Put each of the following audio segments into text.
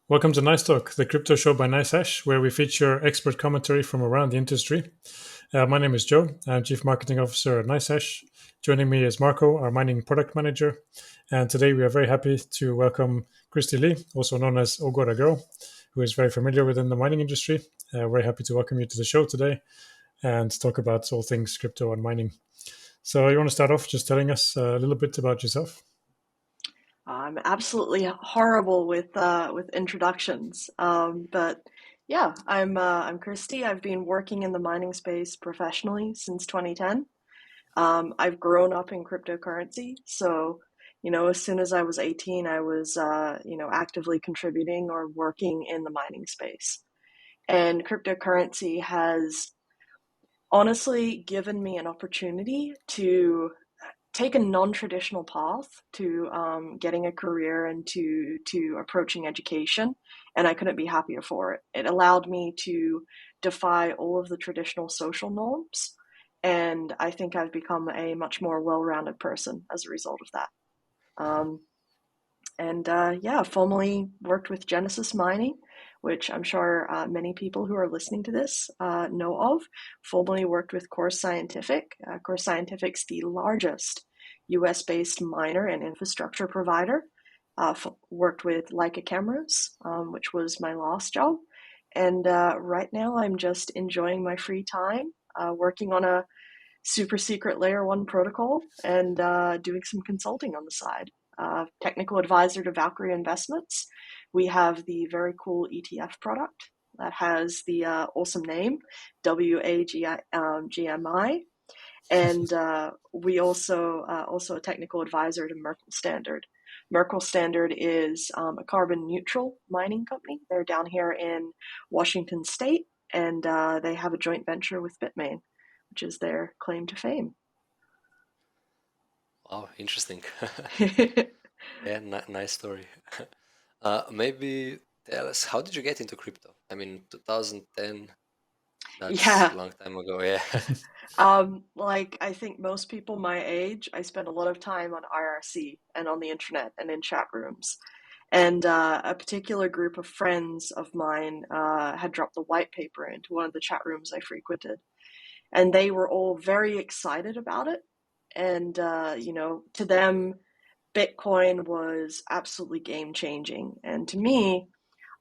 Welcome to NiceTalk, the crypto show by NiceHash, where we feature expert commentary from around the industry. My name is Joe. I'm Chief Marketing Officer at NiceHash. Joining me is Marco, our mining product manager. And today we are very happy to welcome Kristy-Leigh, also known as OhGodaGirl, who is very familiar within the mining industry. Very happy to welcome you to the show today and talk about all things crypto and mining. So you want to start off just telling us a little bit about yourself? I'm absolutely horrible with introductions. But yeah, I'm Kristy. I've been working in the mining space professionally since 2010. I've grown up in cryptocurrency, so as soon as I was 18, I was actively contributing or working in the mining space. And cryptocurrency has honestly given me an opportunity to take a non-traditional path to getting a career and to approaching education, and I couldn't be happier for it. It allowed me to defy all of the traditional social norms, and I think I've become a much more well-rounded person as a result of that. Um, and yeah, formerly worked with Genesis Mining, which I'm sure many people who are listening to this know of. Formerly worked with Core Scientific. Core Scientific's the largest US-based miner and infrastructure provider. Worked with Leica cameras, which was my last job. And right now I'm just enjoying my free time, working on a super secret layer one protocol and doing some consulting on the side. Technical advisor to Valkyrie Investments. We have the very cool ETF product that has the awesome name WAGMI, and we also a technical advisor to Merkle Standard. Merkle Standard is a carbon neutral mining company. They're down here in Washington State, and they have a joint venture with Bitmain, which is their claim to fame. Wow, interesting. Yeah, nice story. Maybe tell us, how did you get into crypto? I mean, 2010, that's Yeah, a long time ago, yeah. like I think most people my age, I spend a lot of time on IRC and on the internet and in chat rooms. And a particular group of friends of mine had dropped the white paper into one of the chat rooms I frequented, and they were all very excited about it. And to them, Bitcoin was absolutely game changing. And to me,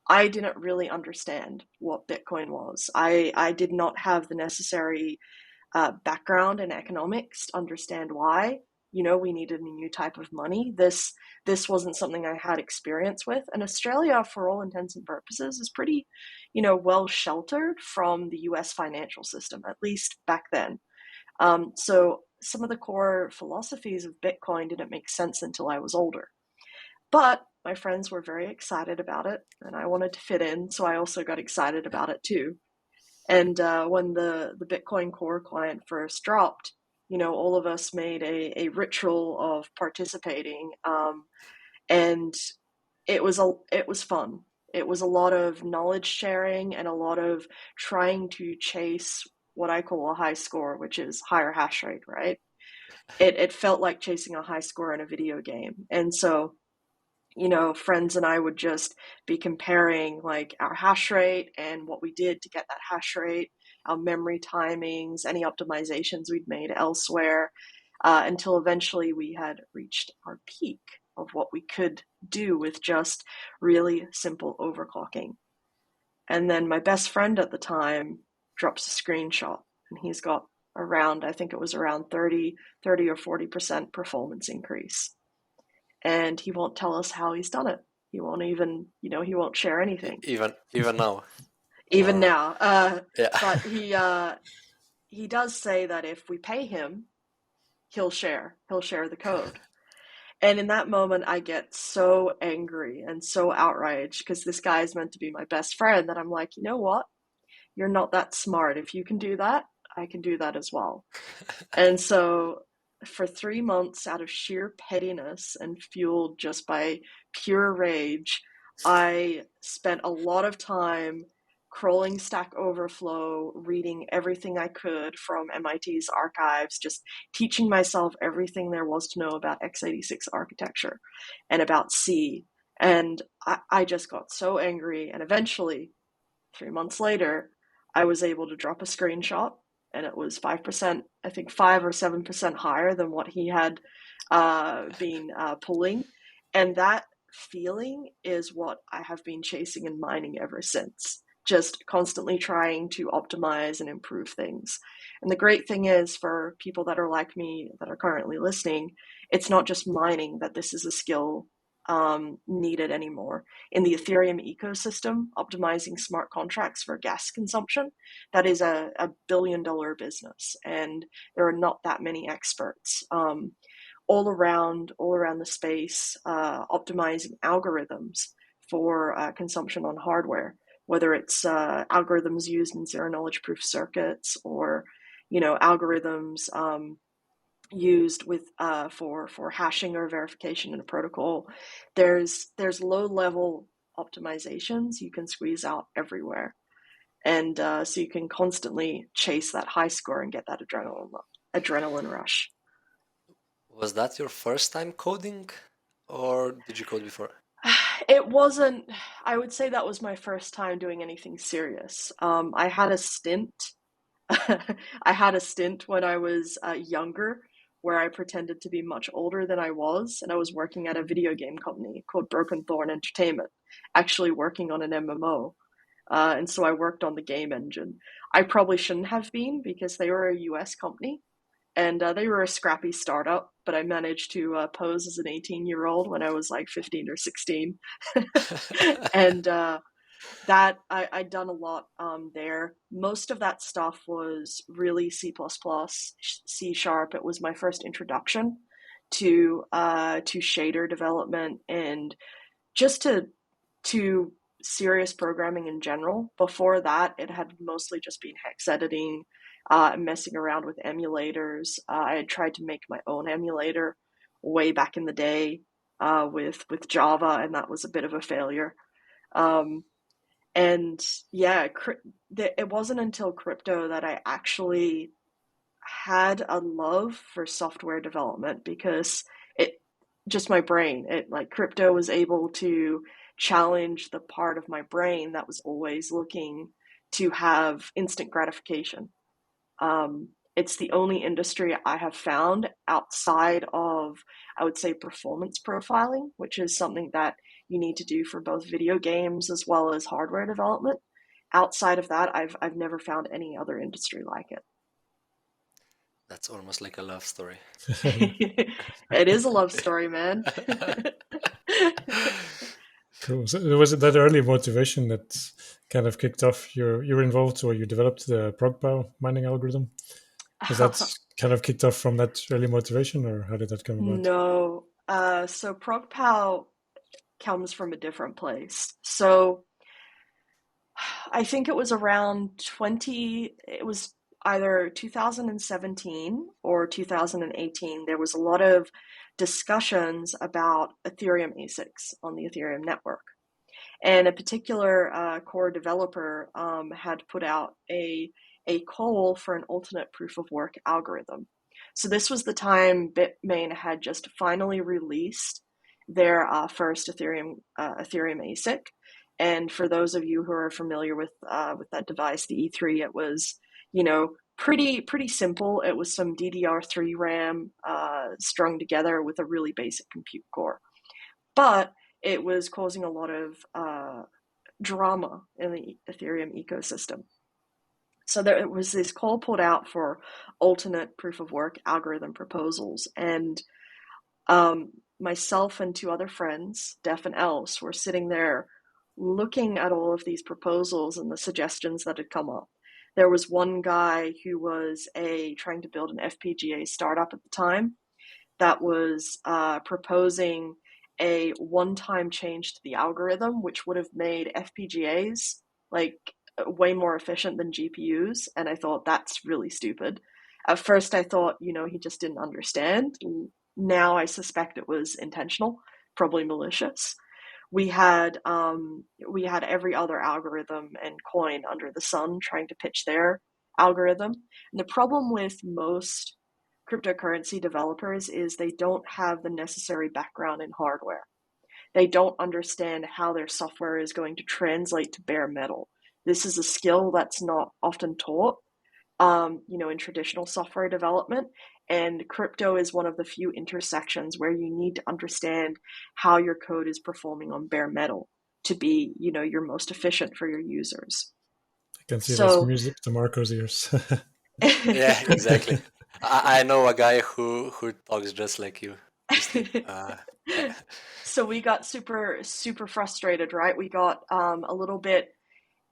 I didn't really understand what Bitcoin was. I did not have the necessary background in economics to understand why we needed a new type of money. This wasn't something I had experience with, and Australia, for all intents and purposes, is pretty well sheltered from the US financial system, at least back then. So some of the core philosophies of Bitcoin didn't make sense until I was older. But my friends were very excited about it, and I wanted to fit in, so I also got excited about it too. And when the Bitcoin Core client first dropped, all of us made a ritual of participating, and it was fun. It was a lot of knowledge sharing and a lot of trying to chase what I call a high score, which is higher hash rate, right? It felt like chasing a high score in a video game. And so friends and I would just be comparing like our hash rate and what we did to get that hash rate, our memory timings, any optimizations we'd made elsewhere, until eventually we had reached our peak of what we could do with just really simple overclocking. And then my best friend at the time drops a screenshot, and he's got around, I think it was around 30 or 40% performance increase. And he won't tell us how he's done it. He won't even, he won't share anything, Even now, even or now. yeah. But he does say that if we pay him, he'll share the code. And in that moment, I get so angry and so outraged because this guy is meant to be my best friend that I'm like, you know what? You're not that smart. If you can do that, I can do that as well. And so for 3 months, out of sheer pettiness and fueled just by pure rage, I spent a lot of time crawling Stack Overflow, reading everything I could from MIT's archives, just teaching myself everything there was to know about x86 architecture and about C And I just got so angry. And eventually, 3 months later, I was able to drop a screenshot, and it was 5%, I think 5 or 7% higher than what he had been pulling. And that feeling is what I have been chasing in mining ever since. Just constantly trying to optimize and improve things. And the great thing is, for people that are like me that are currently listening, it's not just mining that this is a skill needed anymore. In the Ethereum ecosystem, optimizing smart contracts for gas consumption, that is a billion-dollar business, and there are not that many experts all around the space optimizing algorithms for consumption on hardware, whether it's algorithms used in zero-knowledge proof circuits, or algorithms used with for hashing or verification in a protocol. There's low level optimizations you can squeeze out everywhere, and so you can constantly chase that high score and get that adrenaline rush. Was that your first time coding, or did you code before? It wasn't. I would say that was my first time doing anything serious. I had a stint. I had a stint when I was younger, where I pretended to be much older than I was, and I was working at a video game company called Broken Thorn Entertainment, actually working on an MMO. And so I worked on the game engine. I probably shouldn't have been, because they were a US company, and they were a scrappy startup, but I managed to pose as an 18-year-old when I was like 15 or 16. And that I'd done a lot there. Most of that stuff was really C++, C#. It was my first introduction to shader development, and just to serious programming in general. Before that, it had mostly just been hex editing, messing around with emulators. I had tried to make my own emulator way back in the day with Java, and that was a bit of a failure. And yeah, it wasn't until crypto that I actually had a love for software development, because it just my brain, it like crypto was able to challenge the part of my brain that was always looking to have instant gratification. It's the only industry I have found outside of, I would say, performance profiling, which is something that you need to do for both video games as well as hardware development. Outside of that, I've never found any other industry like it. That's almost like a love story. It is a love story, man. Cool. So was it that early motivation that kind of kicked off your involved, or you developed the ProgPoW mining algorithm? Was that kind of kicked off from that early motivation, or how did that come about? No. So ProgPoW comes from a different place. So I think it was around it was either 2017 or 2018. There was a lot of discussions about Ethereum ASICs on the Ethereum network. And a particular core developer had put out a call for an alternate proof of work algorithm. So this was the time Bitmain had just finally released their first Ethereum ASIC. And for those of you who are familiar with that device, the E3, it was, pretty simple. It was some DDR3 RAM strung together with a really basic compute core. But it was causing a lot of drama in the Ethereum ecosystem. So there was this call put out for alternate proof of work algorithm proposals, and myself and two other friends, Def and Else, were sitting there looking at all of these proposals and the suggestions that had come up. There was one guy who was trying to build an FPGA startup at the time that was proposing a one-time change to the algorithm, which would have made FPGAs like way more efficient than GPUs. And I thought, that's really stupid. At first I thought, he just didn't understand. Now I suspect it was intentional, probably malicious. We had every other algorithm and coin under the sun trying to pitch their algorithm. And the problem with most cryptocurrency developers is they don't have the necessary background in hardware. they don't understand how their software is going to translate to bare metal. This is a skill that's not often taught, in traditional software development. And crypto is one of the few intersections where you need to understand how your code is performing on bare metal to be, your most efficient for your users. I can see that's So, music to Marco's ears. Yeah, exactly. I know a guy who talks just like you, Kristy. Yeah. so we got super, super frustrated, right? We got a little bit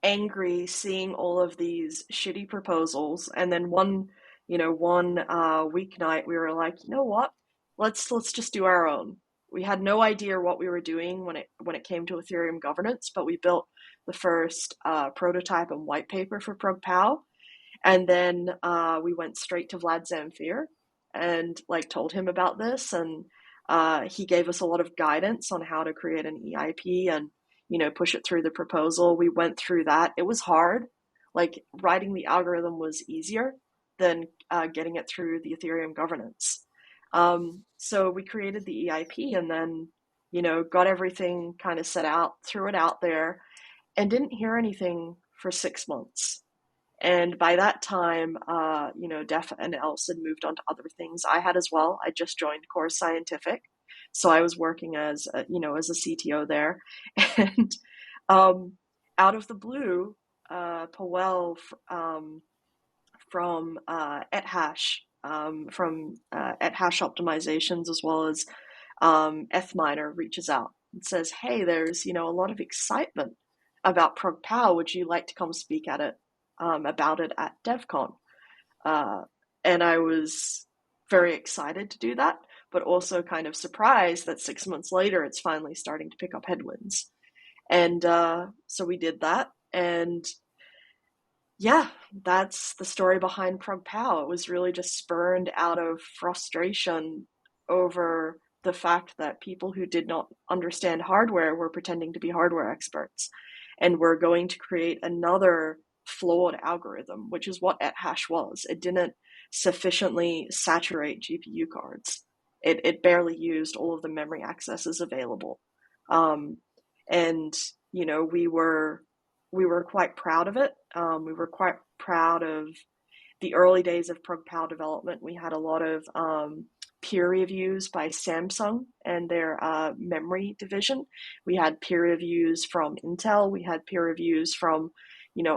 angry seeing all of these shitty proposals, and then one weeknight we were like, you know what, let's just do our own. We had no idea what we were doing when it came to Ethereum governance, but we built the first prototype and white paper for ProgPoW, and then we went straight to Vlad Zamfir and told him about this, and he gave us a lot of guidance on how to create an EIP and push it through the proposal. We went through that. It was hard. Writing the algorithm was easier than getting it through the Ethereum governance. So we created the EIP and then got everything kind of set out, threw it out there, and didn't hear anything for 6 months. And by that time, Def and Els had moved on to other things. I had as well. I just joined Core Scientific, so I was working as a CTO there. And out of the blue, Powell from ethash, from ethash optimizations, as well as Ethminer, reaches out and says, "Hey, there's a lot of excitement about ProgPoW. Would you like to come speak at it?" About it at DevCon. And I was very excited to do that, but also kind of surprised that 6 months later it's finally starting to pick up headwinds. And so we did that. And yeah, that's the story behind ProgPoW. It was really just spurned out of frustration over the fact that people who did not understand hardware were pretending to be hardware experts and were going to create another flawed algorithm, which is what ethash was. It didn't sufficiently saturate GPU cards. It barely used all of the memory accesses available. And we were quite proud of it. We were quite proud of the early days of ProgPoW development. We had a lot of peer reviews by Samsung and their memory division. We had peer reviews from Intel. We had peer reviews from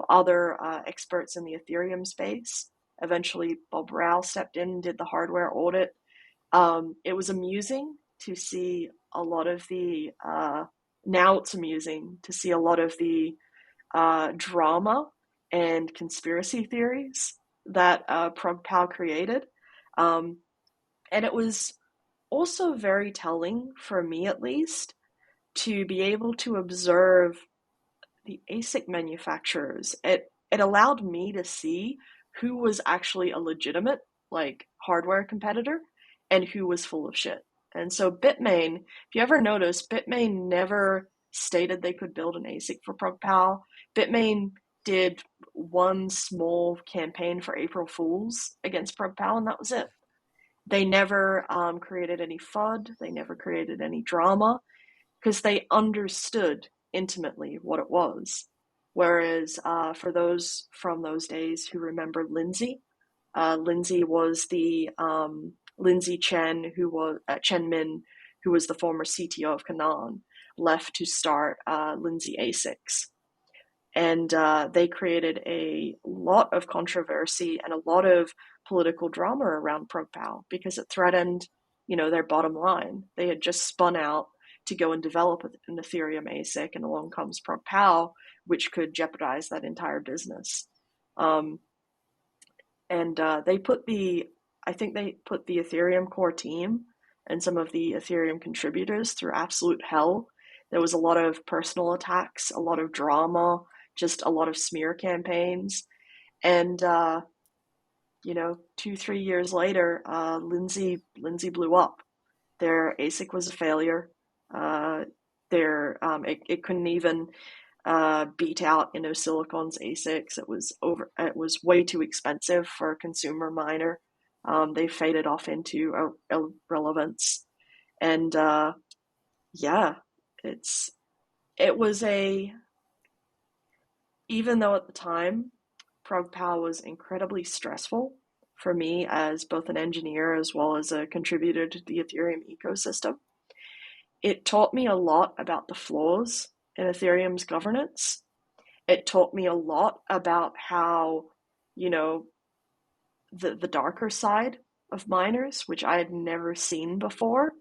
other experts in the Ethereum space. Eventually, Bob Rao stepped in and did the hardware audit. It was amusing to see a lot of the, now it's amusing to see a lot of the drama and conspiracy theories that ProgPoW created. And it was also very telling, for me at least, to be able to observe the ASIC manufacturers. It allowed me to see who was actually a legitimate hardware competitor and who was full of shit. And so Bitmain, if you ever notice, Bitmain never stated they could build an ASIC for ProgPoW. Bitmain did one small campaign for April Fools against ProgPoW, and that was it. They never created any FUD. They never created any drama because they understood intimately what it was. Whereas for those from those days who remember Lindsay, Lindsay was the Lindsay Chen, who was Chen Min, who was the former CTO of Canaan, left to start Lindsay ASICs. And they created a lot of controversy and a lot of political drama around ProgPoW because it threatened, their bottom line. They had just spun out to go and develop an Ethereum ASIC, and along comes ProgPoW, which could jeopardize that entire business. And I think they put the Ethereum core team and some of the Ethereum contributors through absolute hell. There was a lot of personal attacks, a lot of drama, just a lot of smear campaigns. And 2-3 years later, Lindsay blew up. Their ASIC was a failure. It couldn't even beat out Silicon's ASICs. It was way too expensive for a consumer miner. They faded off into irrelevance. And even though at the time ProgPoW was incredibly stressful for me as both an engineer as well as a contributor to the Ethereum ecosystem, it taught me a lot about the flaws in Ethereum's governance. It taught me a lot about how, the darker side of miners, which I had never seen before.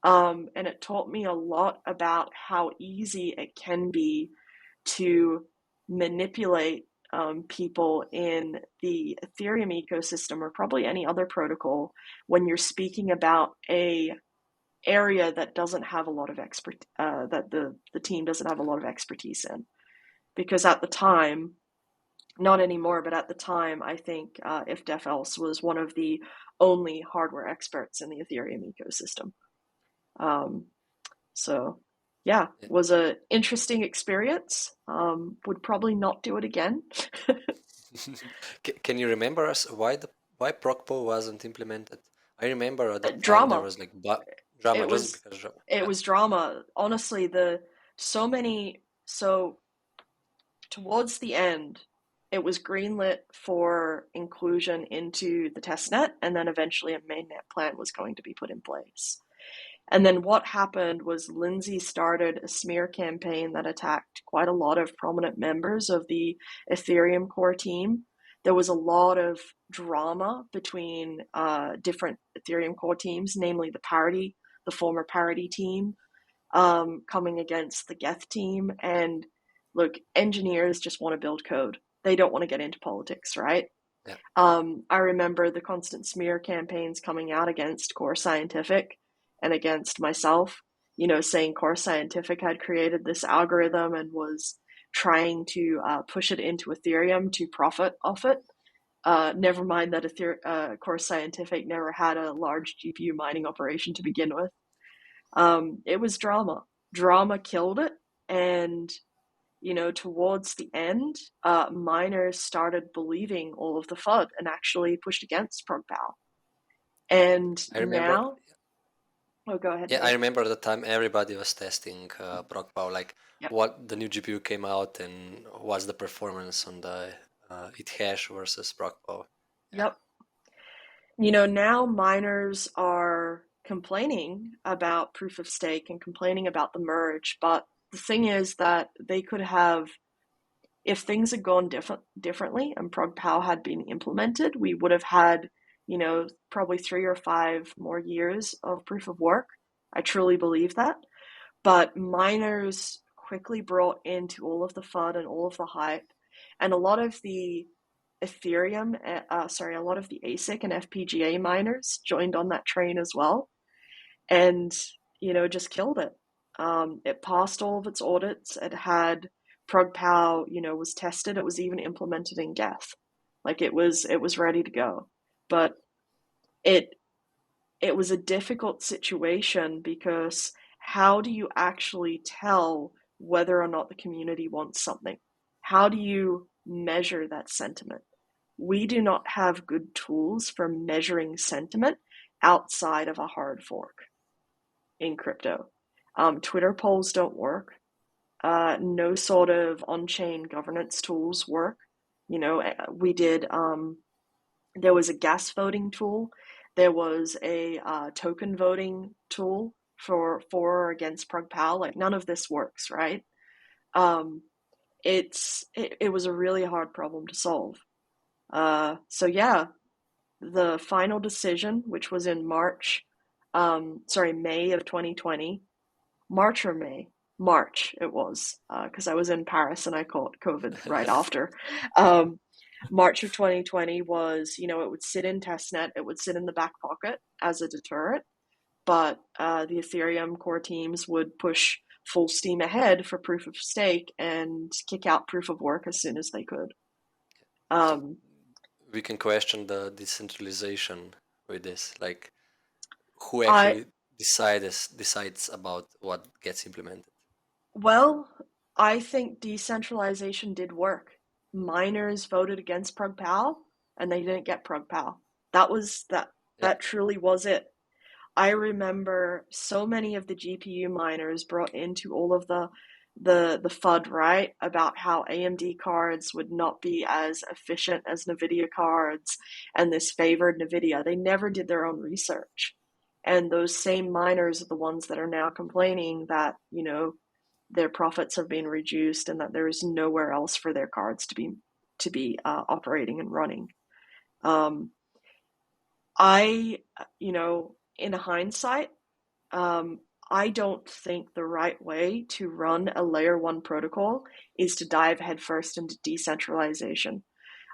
And it taught me a lot about how easy it can be to manipulate people in the Ethereum ecosystem, or probably any other protocol, when you're speaking about a area that doesn't have a lot of that the team doesn't have a lot of expertise in. Because at the time, not anymore, but at the time, I think if Def Else was one of the only hardware experts in the Ethereum ecosystem. So yeah, was an interesting experience. Would probably not do it again. Can you remember us why ProgPoW wasn't implemented? I remember at the time there Drama. was like drama, It just was because drama. it was drama. Honestly, so towards the end, it was greenlit for inclusion into the testnet, and then eventually a mainnet plan was going to be put in place. And then what happened was Lindsay started a smear campaign that attacked quite a lot of prominent members of the Ethereum core team. There was a lot of drama between different Ethereum core teams, namely the former Parity team, coming against the Geth team. And look, engineers just want to build code. They don't want to get into politics, right? Yeah. I remember the constant smear campaigns coming out against Core Scientific and against myself, saying Core Scientific had created this algorithm and was trying to push it into Ethereum to profit off it. Never mind that Core Scientific never had a large GPU mining operation to begin with. It was drama. Drama killed it. And, towards the end, miners started believing all of the FUD and actually pushed against ProgPoW. And I remember. now, oh, go ahead. Yeah, Dave. I remember at the time everybody was testing ProgPoW, like Yep. what the new GPU came out and what's the performance on the ETH versus ProgPoW. Yeah. Yep. Now miners are complaining about proof of stake and complaining about the merge, but the thing is that they could have, if things had gone differently and ProgPoW had been implemented, we would have had, probably 3 or 5 more years of proof of work. I truly believe that. But miners quickly brought into all of the FUD and all of the hype, and a lot of the a lot of the ASIC and FPGA miners joined on that train as well, and just killed it. It passed all of its audits. It had ProgPoW, was tested. It was even implemented in Geth. Like it was ready to go. But it was a difficult situation because how do you actually tell whether or not the community wants something? How do you measure that sentiment? We do not have good tools for measuring sentiment outside of a hard fork in crypto. Twitter polls don't work. No sort of on-chain governance tools work. We did, there was a gas voting tool. There was a token voting tool for or against ProgPoW. Like none of this works, right? It was a really hard problem to solve. So yeah, the final decision, which was in May of 2020, March or May? March it was, because I was in Paris and I caught COVID right after. March of 2020 was, it would sit in testnet, it would sit in the back pocket as a deterrent, but the Ethereum core teams would push full steam ahead for proof of stake and kick out proof of work as soon as they could. So we can question the decentralization with this, like who actually decides about what gets implemented. Well, I think decentralization did work. Miners voted against ProgPoW and they didn't get ProgPoW. That truly was it. I remember so many of the GPU miners brought into all of the FUD, right? About how AMD cards would not be as efficient as NVIDIA cards, and this favored NVIDIA. They never did their own research. And those same miners are the ones that are now complaining that, their profits have been reduced and that there is nowhere else for their cards to be operating and running. In hindsight, I don't think the right way to run a layer one protocol is to dive headfirst into decentralization.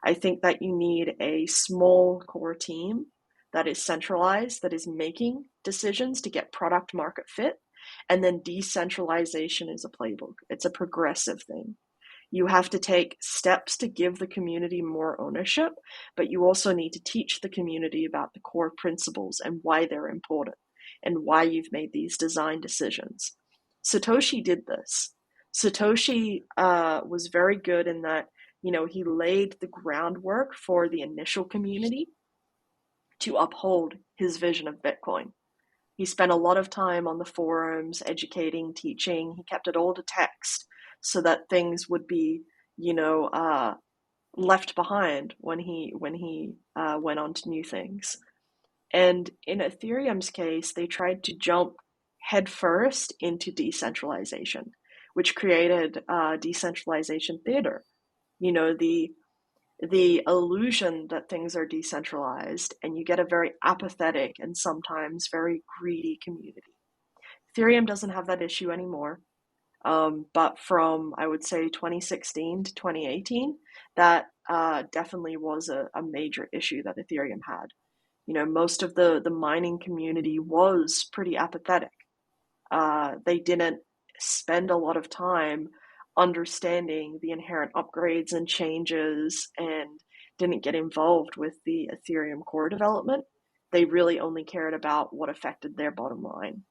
I think that you need a small core team that is centralized, that is making decisions to get product market fit. And then decentralization is a playbook. It's a progressive thing. You have to take steps to give the community more ownership, but you also need to teach the community about the core principles and why they're important and why you've made these design decisions. Satoshi did this. Satoshi was very good in that, he laid the groundwork for the initial community to uphold his vision of Bitcoin. He spent a lot of time on the forums, educating, teaching. He kept it all to text so that things would be, left behind when he went on to new things. And in Ethereum's case, they tried to jump headfirst into decentralization, which created decentralization theater. The illusion that things are decentralized, and you get a very apathetic and sometimes very greedy community. Ethereum doesn't have that issue anymore. But from, I would say, 2016 to 2018, that definitely was a major issue that Ethereum had. Most of the mining community was pretty apathetic. They didn't spend a lot of time understanding the inherent upgrades and changes and didn't get involved with the Ethereum core development. They really only cared about what affected their bottom line.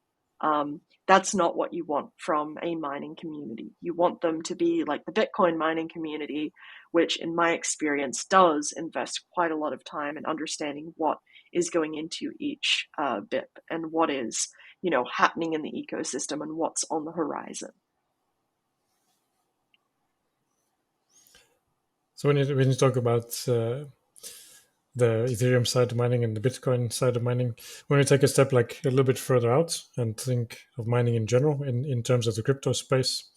That's not what you want from a mining community. You want them to be like the Bitcoin mining community, which in my experience does invest quite a lot of time in understanding what is going into each BIP and what is, happening in the ecosystem and what's on the horizon. So when you talk about the Ethereum side of mining and the Bitcoin side of mining, when we take a step like a little bit further out and think of mining in general in terms of the crypto space,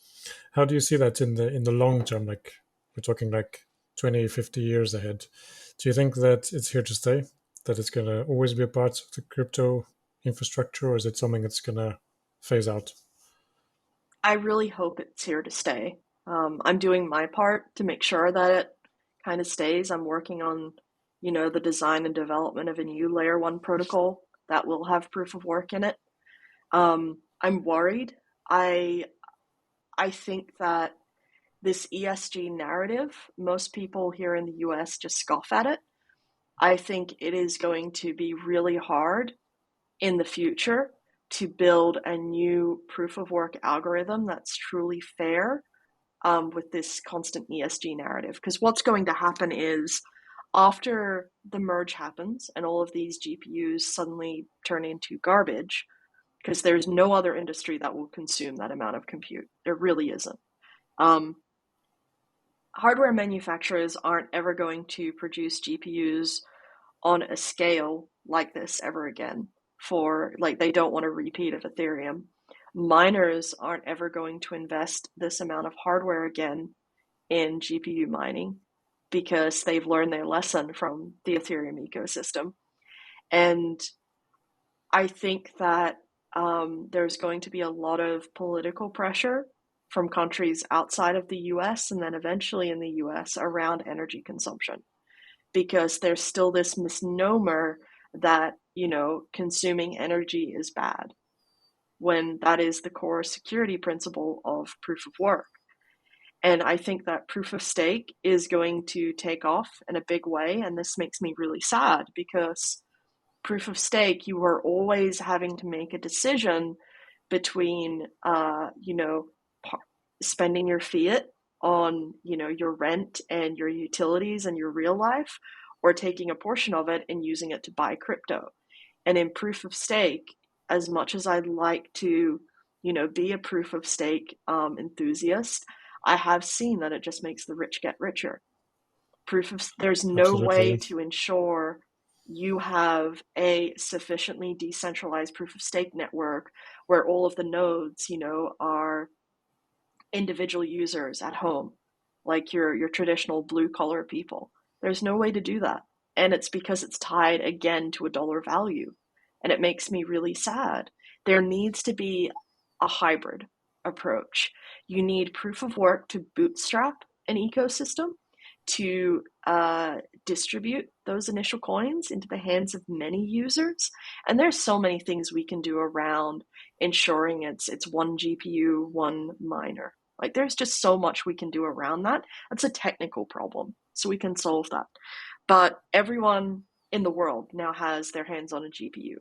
how do you see that in the long term? Like we're talking like 20, 50 years ahead. Do you think that it's here to stay? That it's going to always be a part of the crypto infrastructure, or is it something that's going to phase out? I really hope it's here to stay. I'm doing my part to make sure that it kind of stays. I'm working on, the design and development of a new layer one protocol that will have proof of work in it. I'm worried. I think that this ESG narrative, most people here in the US just scoff at it. I think it is going to be really hard in the future to build a new proof of work algorithm that's truly fair with this constant ESG narrative. Because what's going to happen is after the merge happens and all of these GPUs suddenly turn into garbage, because there's no other industry that will consume that amount of compute. There really isn't. Hardware manufacturers aren't ever going to produce GPUs on a scale like this ever again. They don't want a repeat of Ethereum. Miners aren't ever going to invest this amount of hardware again in GPU mining because they've learned their lesson from the Ethereum ecosystem. And I think that there's going to be a lot of political pressure from countries outside of the US and then eventually in the US around energy consumption, because there's still this misnomer that, consuming energy is bad, when that is the core security principle of proof of work. And I think that proof of stake is going to take off in a big way. And this makes me really sad because proof of stake, you are always having to make a decision between, spending your fiat on, your rent and your utilities and your real life, or taking a portion of it and using it to buy crypto. And in proof of stake, as much as I'd like to, be a proof of stake enthusiast, I have seen that it just makes the rich get richer. There's no way Absolutely. to ensure you have a sufficiently decentralized proof of stake network where all of the nodes, are individual users at home, like your traditional blue collar people. There's no way to do that. And it's because it's tied again to a dollar value. And it makes me really sad. There needs to be a hybrid approach. You need proof of work to bootstrap an ecosystem, to distribute those initial coins into the hands of many users. And there's so many things we can do around ensuring it's one GPU, one miner. Like there's just so much we can do around that. That's a technical problem, so we can solve that. But everyone in the world now has their hands on a GPU.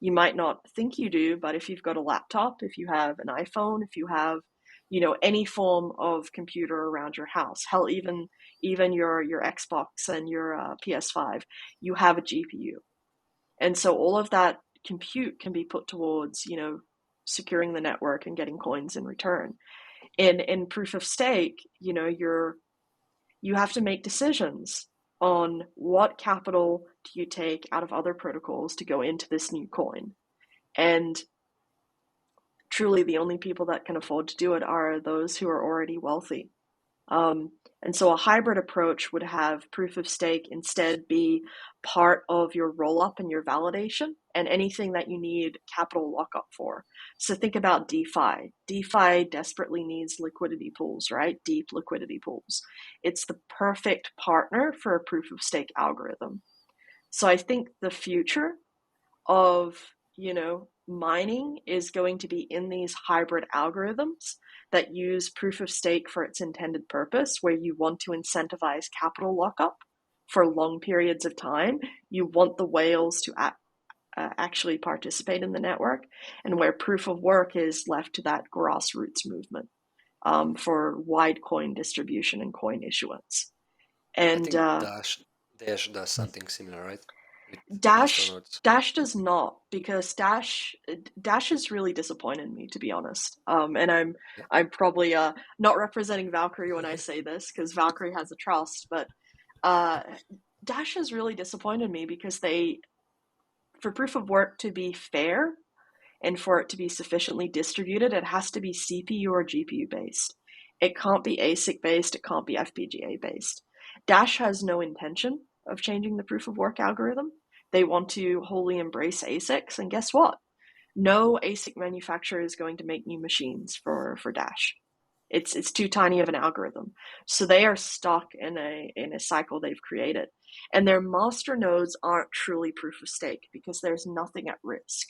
You might not think you do, but if you've got a laptop, if you have an iPhone, if you have, any form of computer around your house, hell, even your Xbox and your PS5, you have a GPU. And so all of that compute can be put towards, securing the network and getting coins in return. In proof of stake, you have to make decisions on what capital do you take out of other protocols to go into this new coin. And truly the only people that can afford to do it are those who are already wealthy. And so a hybrid approach would have proof of stake instead be part of your roll-up and your validation and anything that you need capital lockup for. So think about DeFi. DeFi desperately needs liquidity pools, right? Deep liquidity pools. It's the perfect partner for a proof of stake algorithm. So I think the future of, mining is going to be in these hybrid algorithms that use proof of stake for its intended purpose, where you want to incentivize capital lockup for long periods of time. You want the whales to actually participate in the network, and where proof of work is left to that grassroots movement for wide coin distribution and coin issuance. I And think Dash does something similar, right? With Dash masternodes. Dash does not, because Dash has really disappointed me, to be honest. And Yeah. I'm probably not representing Valkyrie when I say this, because Valkyrie has a trust, but Dash has really disappointed me because for proof of work to be fair and for it to be sufficiently distributed, it has to be CPU or GPU based. It can't be ASIC based, it can't be FPGA based. Dash has no intention of changing the proof of work algorithm. They want to wholly embrace ASICs, and guess what? No ASIC manufacturer is going to make new machines for Dash. It's too tiny of an algorithm. So they are stuck in a cycle they've created. And their master nodes aren't truly proof of stake because there's nothing at risk.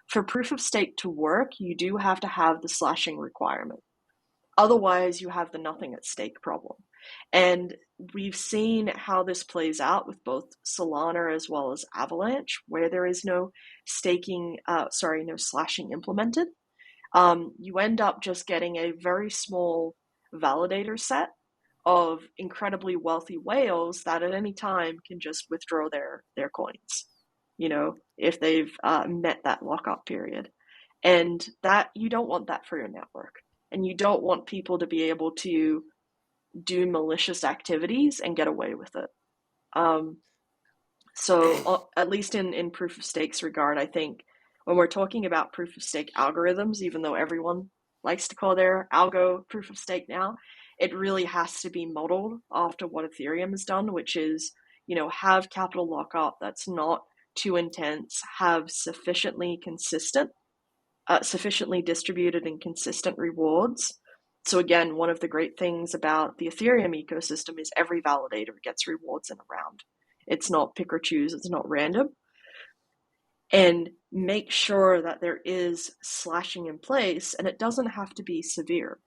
For proof of stake to work, you do have to have the slashing requirement. Otherwise, you have the nothing at stake problem. And we've seen how this plays out with both Solana as well as Avalanche, where there is no no slashing implemented. You end up just getting a very small validator set of incredibly wealthy whales that at any time can just withdraw their coins, if they've met that lockup period. And that you don't want that for your network. And you don't want people to be able to do malicious activities and get away with it. So at least in proof of stakes regard, I think when we're talking about proof of stake algorithms, even though everyone likes to call their algo proof of stake now, it really has to be modeled after what Ethereum has done, which is, have capital lockup that's not too intense, have sufficiently distributed and consistent rewards. So again, one of the great things about the Ethereum ecosystem is every validator gets rewards in a round. It's not pick or choose, it's not random. And make sure that there is slashing in place, and it doesn't have to be severe.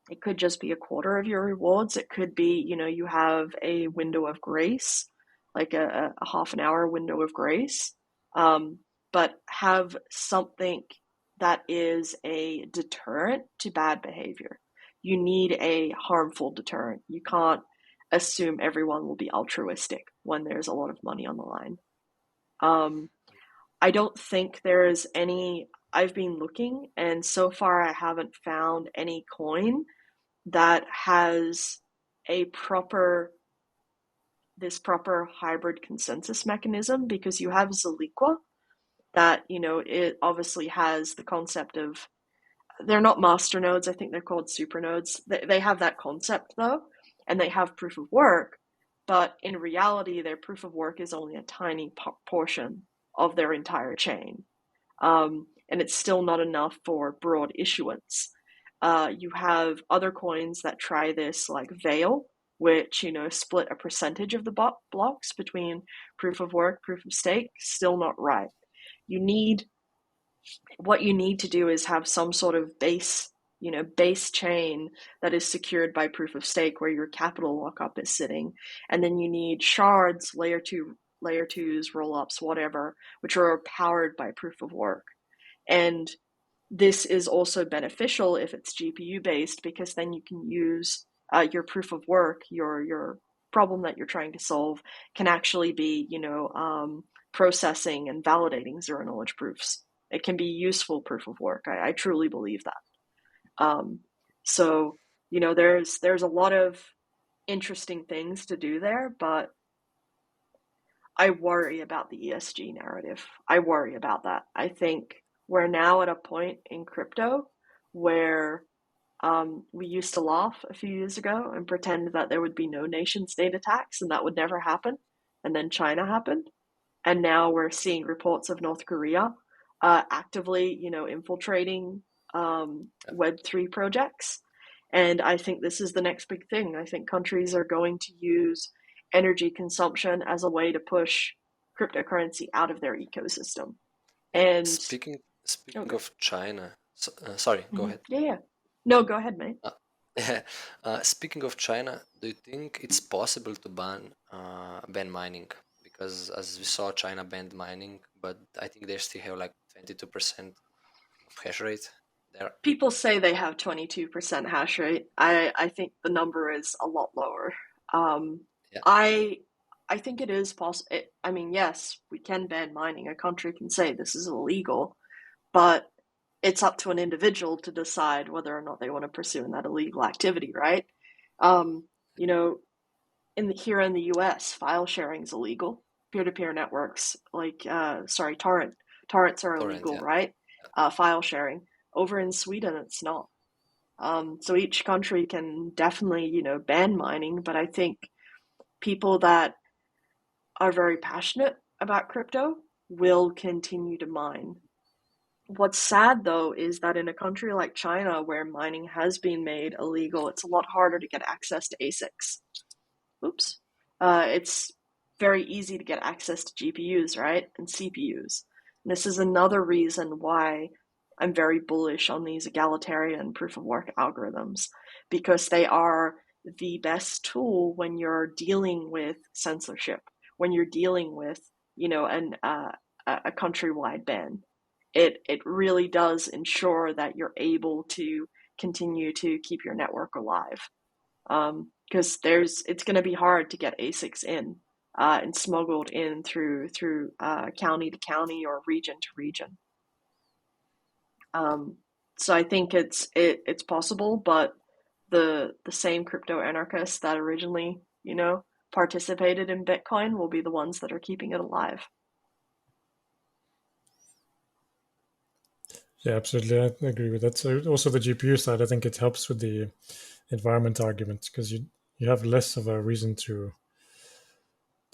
It could just be a quarter of your rewards. It could be, you have a window of grace, like a half an hour window of grace, but have something that is a deterrent to bad behavior. You need a harmful deterrent. You can't assume everyone will be altruistic when there's a lot of money on the line. I don't think there is any. I've been looking, and so far I haven't found any coin that has a this proper hybrid consensus mechanism, because you have Zaliqua that, it obviously has the concept of, they're not master nodes, I think they're called super nodes. They have that concept though, and they have proof of work, but in reality, their proof of work is only a tiny portion of their entire chain. And it's still not enough for broad issuance. You have other coins that try this, like Veil, which, split a percentage of the blocks between proof of work, proof of stake. Still not right. What you need to do is have some sort of base chain that is secured by proof of stake, where your capital lockup is sitting. And then you need shards, layer twos, roll-ups, whatever, which are powered by proof of work. And this is also beneficial if it's GPU based, because then you can use your proof of work, your problem that you're trying to solve can actually be, processing and validating zero knowledge proofs. It can be useful proof of work. I truly believe that. So, there's a lot of interesting things to do there, but I worry about the ESG narrative. I worry about that. I think we're now at a point in crypto where we used to laugh a few years ago and pretend that there would be no nation state attacks and that would never happen. And then China happened. And now we're seeing reports of North Korea actively, infiltrating Web3 projects. And I think this is the next big thing. I think countries are going to use energy consumption as a way to push cryptocurrency out of their ecosystem. And speaking of China, sorry, go ahead. Yeah. No, go ahead, mate. Speaking of China, do you think it's possible to ban mining? Because as we saw, China banned mining, but I think they still have like 22% of hash rate there. People say they have 22% hash rate. I think the number is a lot lower. I think it is possible. I mean, yes, we can ban mining. A country can say this is illegal, but it's up to an individual to decide whether or not they want to pursue that illegal activity, right? Here in the US, file sharing is illegal. Peer-to-peer networks, like, torrents are illegal, right? File sharing. Over in Sweden, it's not. So each country can definitely, ban mining, but I think people that are very passionate about crypto will continue to mine. What's sad, though, is that in a country like China, where mining has been made illegal, it's a lot harder to get access to ASICs. Oops. It's very easy to get access to GPUs, right? And CPUs. And this is another reason why I'm very bullish on these egalitarian proof of work algorithms, because they are the best tool when you're dealing with censorship, when you're dealing with, a countrywide ban. It really does ensure that you're able to continue to keep your network alive. Because it's going to be hard to get ASICs in and smuggled in through county to county or region to region. So I think it's possible, but the same crypto anarchists that originally, participated in Bitcoin will be the ones that are keeping it alive. Yeah, absolutely. I agree with that. So also the GPU side, I think it helps with the environment argument, because you have less of a reason to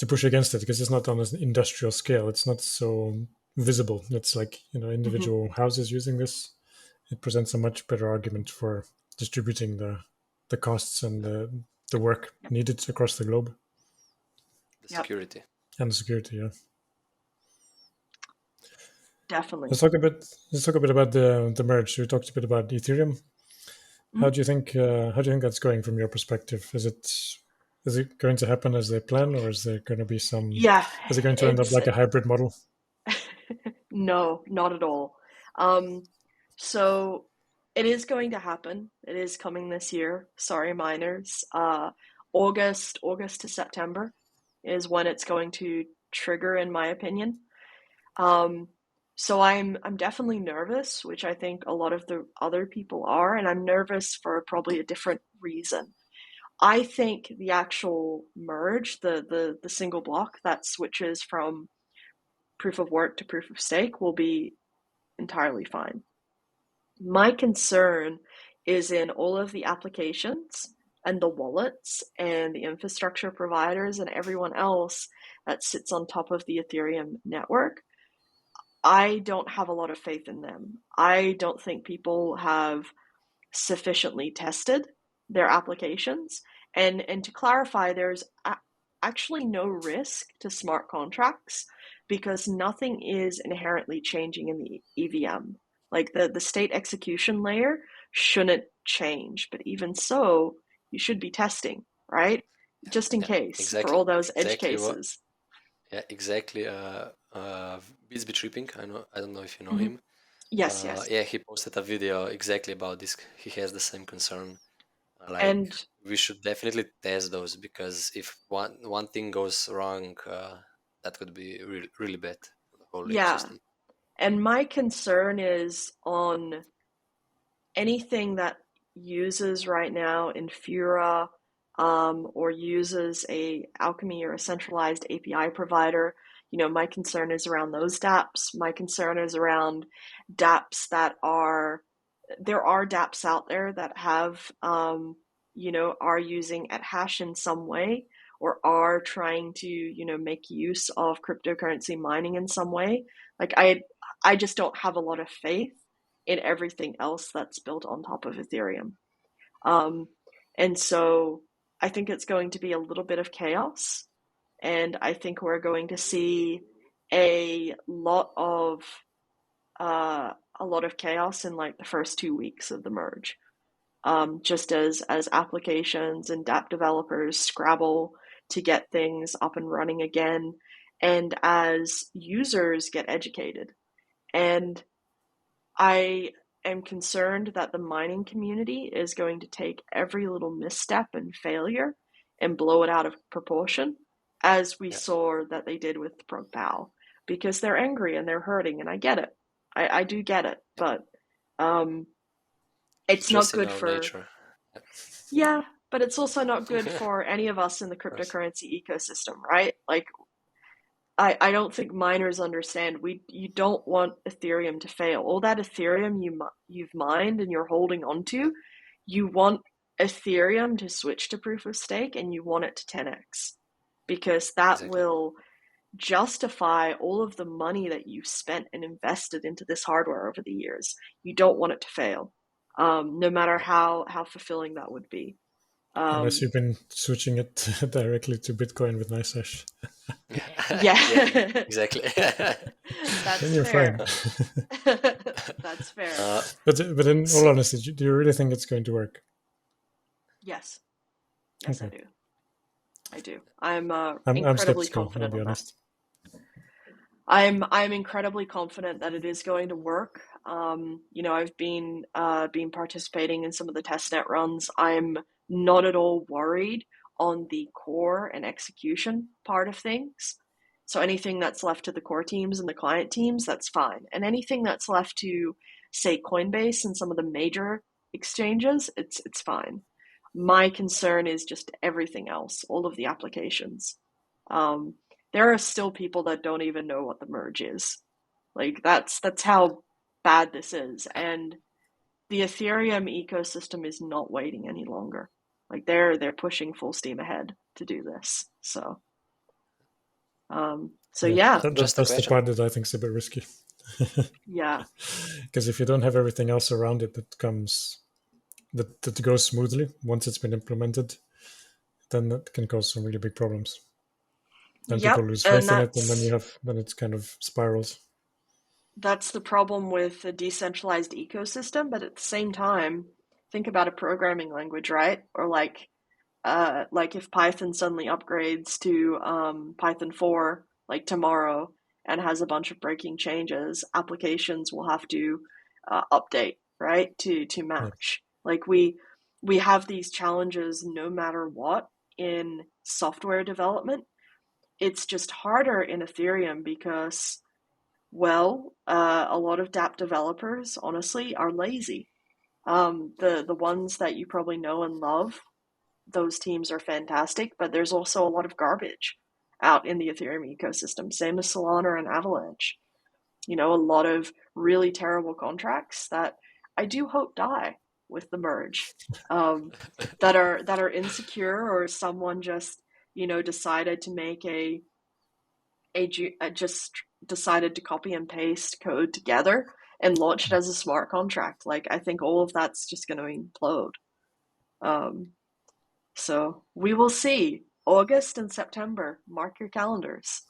push against it, because it's not on an industrial scale. It's not so visible. It's like, individual houses using this. It presents a much better argument for distributing the costs and the work needed across the globe. The security. And the security, yeah. Definitely. Let's talk a bit about the merge. We talked a bit about Ethereum. How do you think that's going from your perspective? Is it going to happen as they plan, or is there going to be some? Yeah. Is it going to end up like a hybrid model? No, not at all. So it is going to happen. It is coming this year. Sorry, miners. August to September is when it's going to trigger, in my opinion. So I'm definitely nervous, which I think a lot of the other people are, and I'm nervous for probably a different reason. I think the actual merge, the single block that switches from proof of work to proof of stake, will be entirely fine. My concern is in all of the applications and the wallets and the infrastructure providers and everyone else that sits on top of the Ethereum network. I don't have a lot of faith in them. I don't think people have sufficiently tested their applications. And to clarify, there's actually no risk to smart contracts because nothing is inherently changing in the EVM. Like the state execution layer shouldn't change, but even so, you should be testing, right? Just in Yeah, case for exactly, all those edge exactly what. cases. Yeah, exactly. Beatsby Tripping. I don't know if you know Mhm. him. Yes, yes. Yeah, he posted a video exactly about this. He has the same concern. Like And we should definitely test those because if one thing goes wrong, that could be really really bad for the whole yeah, ecosystem. and my concern is on anything that uses right now Infura or uses a Alchemy or a centralized API provider. My concern is around those dApps. My concern is around dApps that there are dApps out there that have, are using at hash in some way or are trying to, make use of cryptocurrency mining in some way. Like I just don't have a lot of faith in everything else that's built on top of Ethereum. Um, and so I think it's going to be a little bit of chaos. And I think we're going to see a lot of chaos in like the first 2 weeks of the merge. Just as applications and dApp developers scrabble to get things up and running again, and as users get educated. And I am concerned that the mining community is going to take every little misstep and failure and blow it out of proportion, as we Yeah, saw that they did with ProgPoW, because they're angry and they're hurting, and I get it. I do get it, yeah. but um, It's it's not just in good our for, nature. Yeah. yeah, but it's also not good for any of us in the Of course. cryptocurrency ecosystem, right? Like I don't think miners understand. You don't want Ethereum to fail. All that Ethereum you've mined and you're holding onto, you want Ethereum to switch to proof of stake and you want it to 10x because that Exactly. will justify all of the money that you've spent and invested into this hardware over the years. You don't want it to fail, no matter Yeah. how fulfilling that would be. Unless Um, you've been switching it directly to Bitcoin with NiceHash, Yeah, yeah, exactly. then that's you're fine. fair. That's fair. uh, But in all so, honesty, do you really think it's going to work? Yes. Yes, I Okay, do. I do. I'm I'm incredibly skeptical. I'll confident be on that. honest. I'm incredibly confident that it is going to work. I've been participating in some of the testnet runs. I'm not at all worried on the core and execution part of things. So anything that's left to the core teams and the client teams, that's fine. And anything that's left to, say, Coinbase and some of the major exchanges, it's fine. My concern is just everything else, all of the applications. Um, there are still people that don't even know what the merge is. Like that's how bad this is. And the Ethereum ecosystem is not waiting any longer. Like they're pushing full steam ahead to do this. So Yeah, yeah, just a that's the question. part that I think is a bit risky. yeah, Because if you don't have everything else around it that goes smoothly once it's been implemented, then that can cause some really big problems. Then people yep. lose And faith in it, and then it's kind of spirals. that's the problem with a decentralized ecosystem. But at the same time, think about a programming language, right? Or like if Python suddenly upgrades to Python 4 like tomorrow and has a bunch of breaking changes, applications will have to update, right, to Yeah. match. Like we have these challenges no matter what in software development. It's just harder in Ethereum because Well, a lot of dApp developers, honestly, are lazy. The ones that you probably know and love, those teams are fantastic, but there's also a lot of garbage out in the Ethereum ecosystem, same as Solana and Avalanche. A lot of really terrible contracts that I do hope die with the merge, that are insecure, or someone just decided to make just decided to copy and paste code together and launch it as a smart contract. Like, I think all of that's just going to implode. So we will see. August and September, mark your calendars.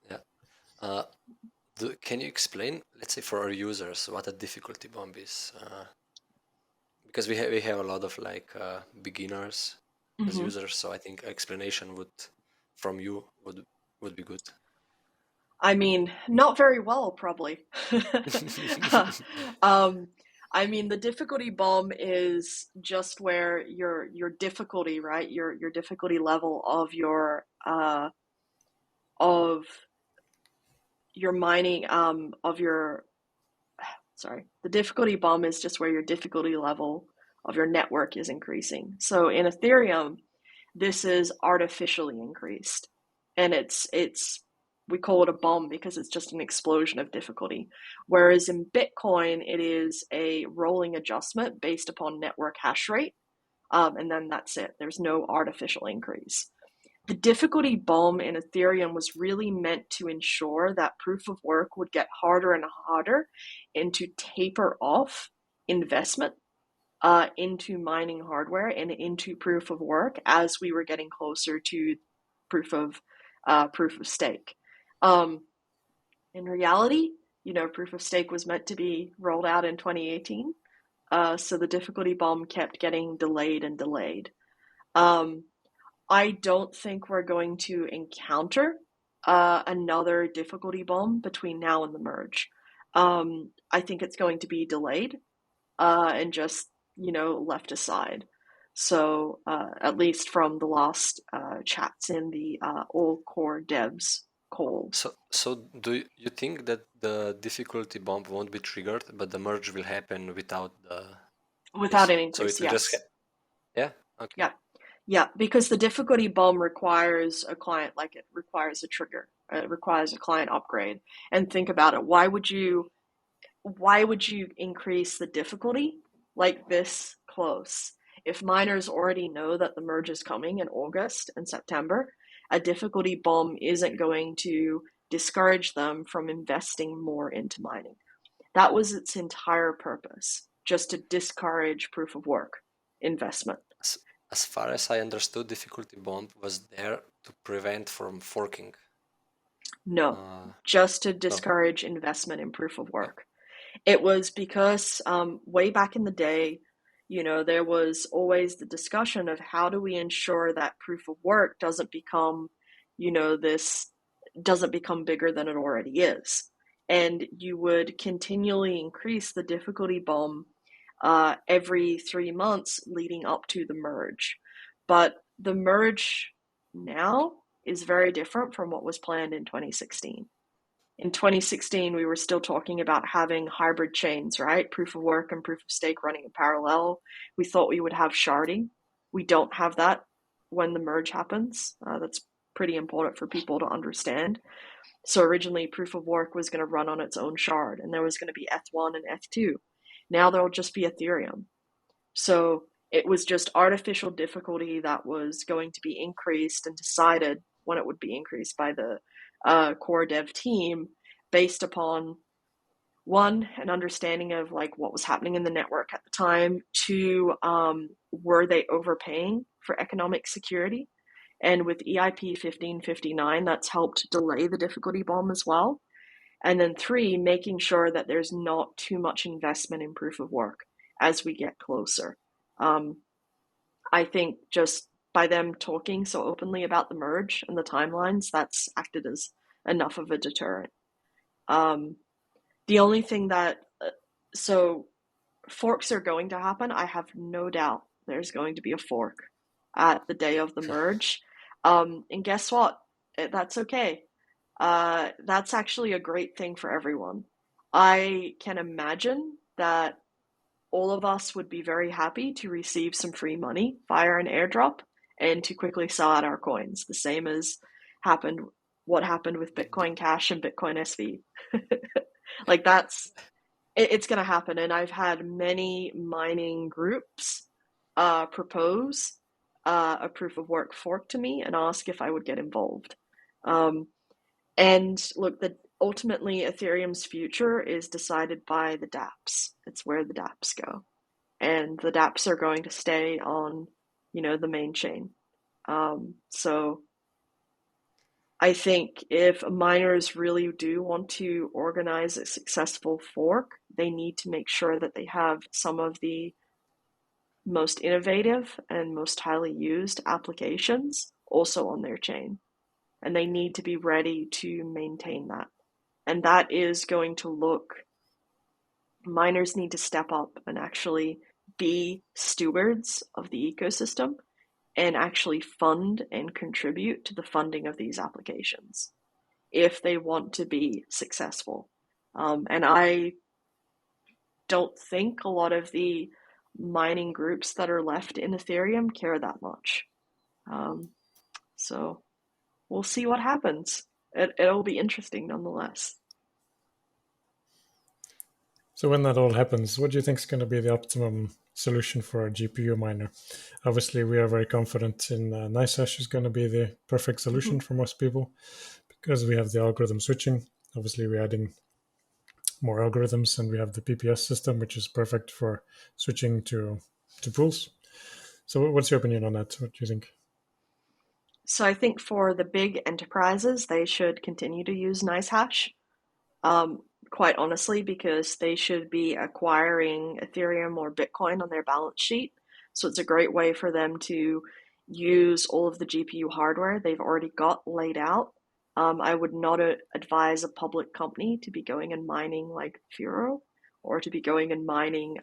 Yeah. Can you explain, let's say, for our users, what a difficulty bomb is? Because we have a lot of beginners as Mm-hmm. users, so I think explanation from you would be good. I mean, not very well, probably. I mean, the difficulty bomb is just where your difficulty, right? Your difficulty level of your mining the difficulty bomb is just where your difficulty level of your network is increasing. So in Ethereum, this is artificially increased, and we call it a bomb because it's just an explosion of difficulty. Whereas in Bitcoin, it is a rolling adjustment based upon network hash rate, and then that's it. There's no artificial increase. The difficulty bomb in Ethereum was really meant to ensure that proof of work would get harder and harder, and to taper off investment into mining hardware and into proof of work as we were getting closer to proof of stake. In reality, proof of stake was meant to be rolled out in 2018, so the difficulty bomb kept getting delayed and delayed. I don't think we're going to encounter another difficulty bomb between now and the merge. I think it's going to be delayed and just left aside. So at least from the last chats in the all core devs call. So do you think that the difficulty bomb won't be triggered, but the merge will happen without Without an So increase, it will just yes. yeah, okay. Yeah, because the difficulty bomb requires a client, like it requires a trigger. It requires a client upgrade. And think about it. Why would you increase the difficulty like this close? If miners already know that the merge is coming in August and September, a difficulty bomb isn't going to discourage them from investing more into mining. That was its entire purpose, just to discourage proof of work investment. As far as I understood, difficulty bomb was there to prevent from forking. No, just to discourage investment in proof of work. It was because way back in the day, there was always the discussion of how do we ensure that proof of work doesn't become, doesn't become bigger than it already is. And you would continually increase the difficulty bomb every 3 months leading up to the merge. But the merge now is very different from what was planned in 2016. In 2016, we were still talking about having hybrid chains, right? Proof of work and proof of stake running in parallel. We thought we would have sharding. We don't have that when the merge happens. That's pretty important for people to understand. So originally, proof of work was going to run on its own shard, and there was going to be ETH1 and ETH2. Now there'll just be Ethereum. So it was just artificial difficulty that was going to be increased and decided when it would be increased by the core dev team based upon, one, an understanding of like what was happening in the network at the time. Two, were they overpaying for economic security? And with EIP 1559, that's helped delay the difficulty bomb as well. And then three, making sure that there's not too much investment in proof of work as we get closer. I think just by them talking so openly about the merge and the timelines, that's acted as enough of a deterrent. The only thing that, so forks are going to happen. I have no doubt there's going to be a fork at the day of the merge. And guess what? That's okay. that's actually a great thing for everyone. I can imagine that all of us would be very happy to receive some free money via an airdrop and to quickly sell out our coins, the same as what happened with Bitcoin Cash and Bitcoin SV. Like it's going to happen. And I've had many mining groups propose a proof of work fork to me and ask if I would get involved. And look, ultimately Ethereum's future is decided by the dApps. It's where the dApps go. And the dApps are going to stay on, the main chain. So I think if miners really do want to organize a successful fork, they need to make sure that they have some of the most innovative and most highly used applications also on their chain. And they need to be ready to maintain that. And that is going to miners need to step up and actually be stewards of the ecosystem and actually fund and contribute to the funding of these applications if they want to be successful. And I don't think a lot of the mining groups that are left in Ethereum care that much. So we'll see what happens. It'll be interesting nonetheless. So when that all happens, what do you think is going to be the optimum solution for a GPU miner? Obviously, we are very confident in NiceHash is going to be the perfect solution for most people because we have the algorithm switching. Obviously, we're adding more algorithms and we have the PPS system, which is perfect for switching to pools. So what's your opinion on that? What do you think? So I think for the big enterprises, they should continue to use NiceHash. Quite honestly, because they should be acquiring Ethereum or Bitcoin on their balance sheet. So it's a great way for them to use all of the GPU hardware they've already got laid out. I would not advise a public company to be going and mining like Furo or to be going and mining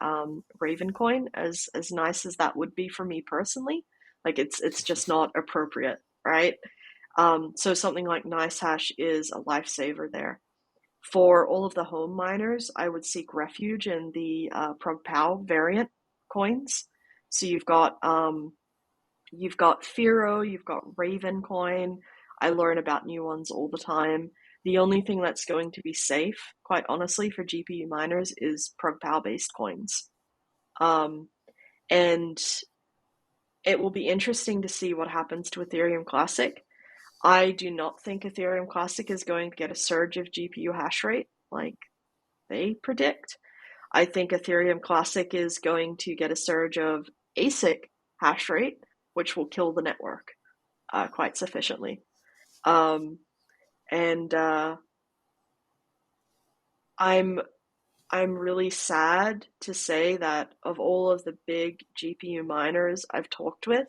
Ravencoin, as nice as that would be for me personally. Like it's just not appropriate, right? So something like NiceHash is a lifesaver there. For all of the home miners, I would seek refuge in the ProgPoW variant coins. So you've got Firo, you've got Ravencoin. I learn about new ones all the time. The only thing that's going to be safe, quite honestly, for GPU miners is ProgPoW based coins. And it will be interesting to see what happens to Ethereum Classic. I do not think Ethereum Classic is going to get a surge of GPU hash rate like they predict. I think Ethereum Classic is going to get a surge of ASIC hash rate, which will kill the network quite sufficiently. I'm really sad to say that of all of the big GPU miners I've talked with,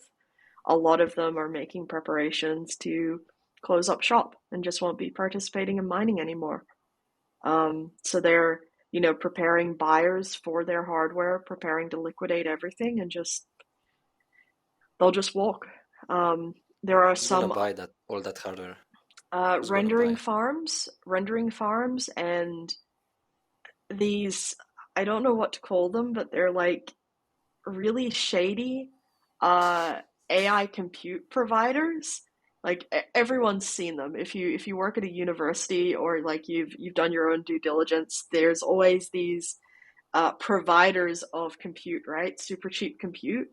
a lot of them are making preparations to close up shop and just won't be participating in mining anymore. So they're, preparing buyers for their hardware, preparing to liquidate everything, and they'll just walk. There are Who's gonna some buy all that hardware? Who's gonna rendering buy? farms, and these, I don't know what to call them, but they're like really shady AI compute providers. Like everyone's seen them. If you work at a university or like you've done your own due diligence, there's always these providers of compute, right? Super cheap compute.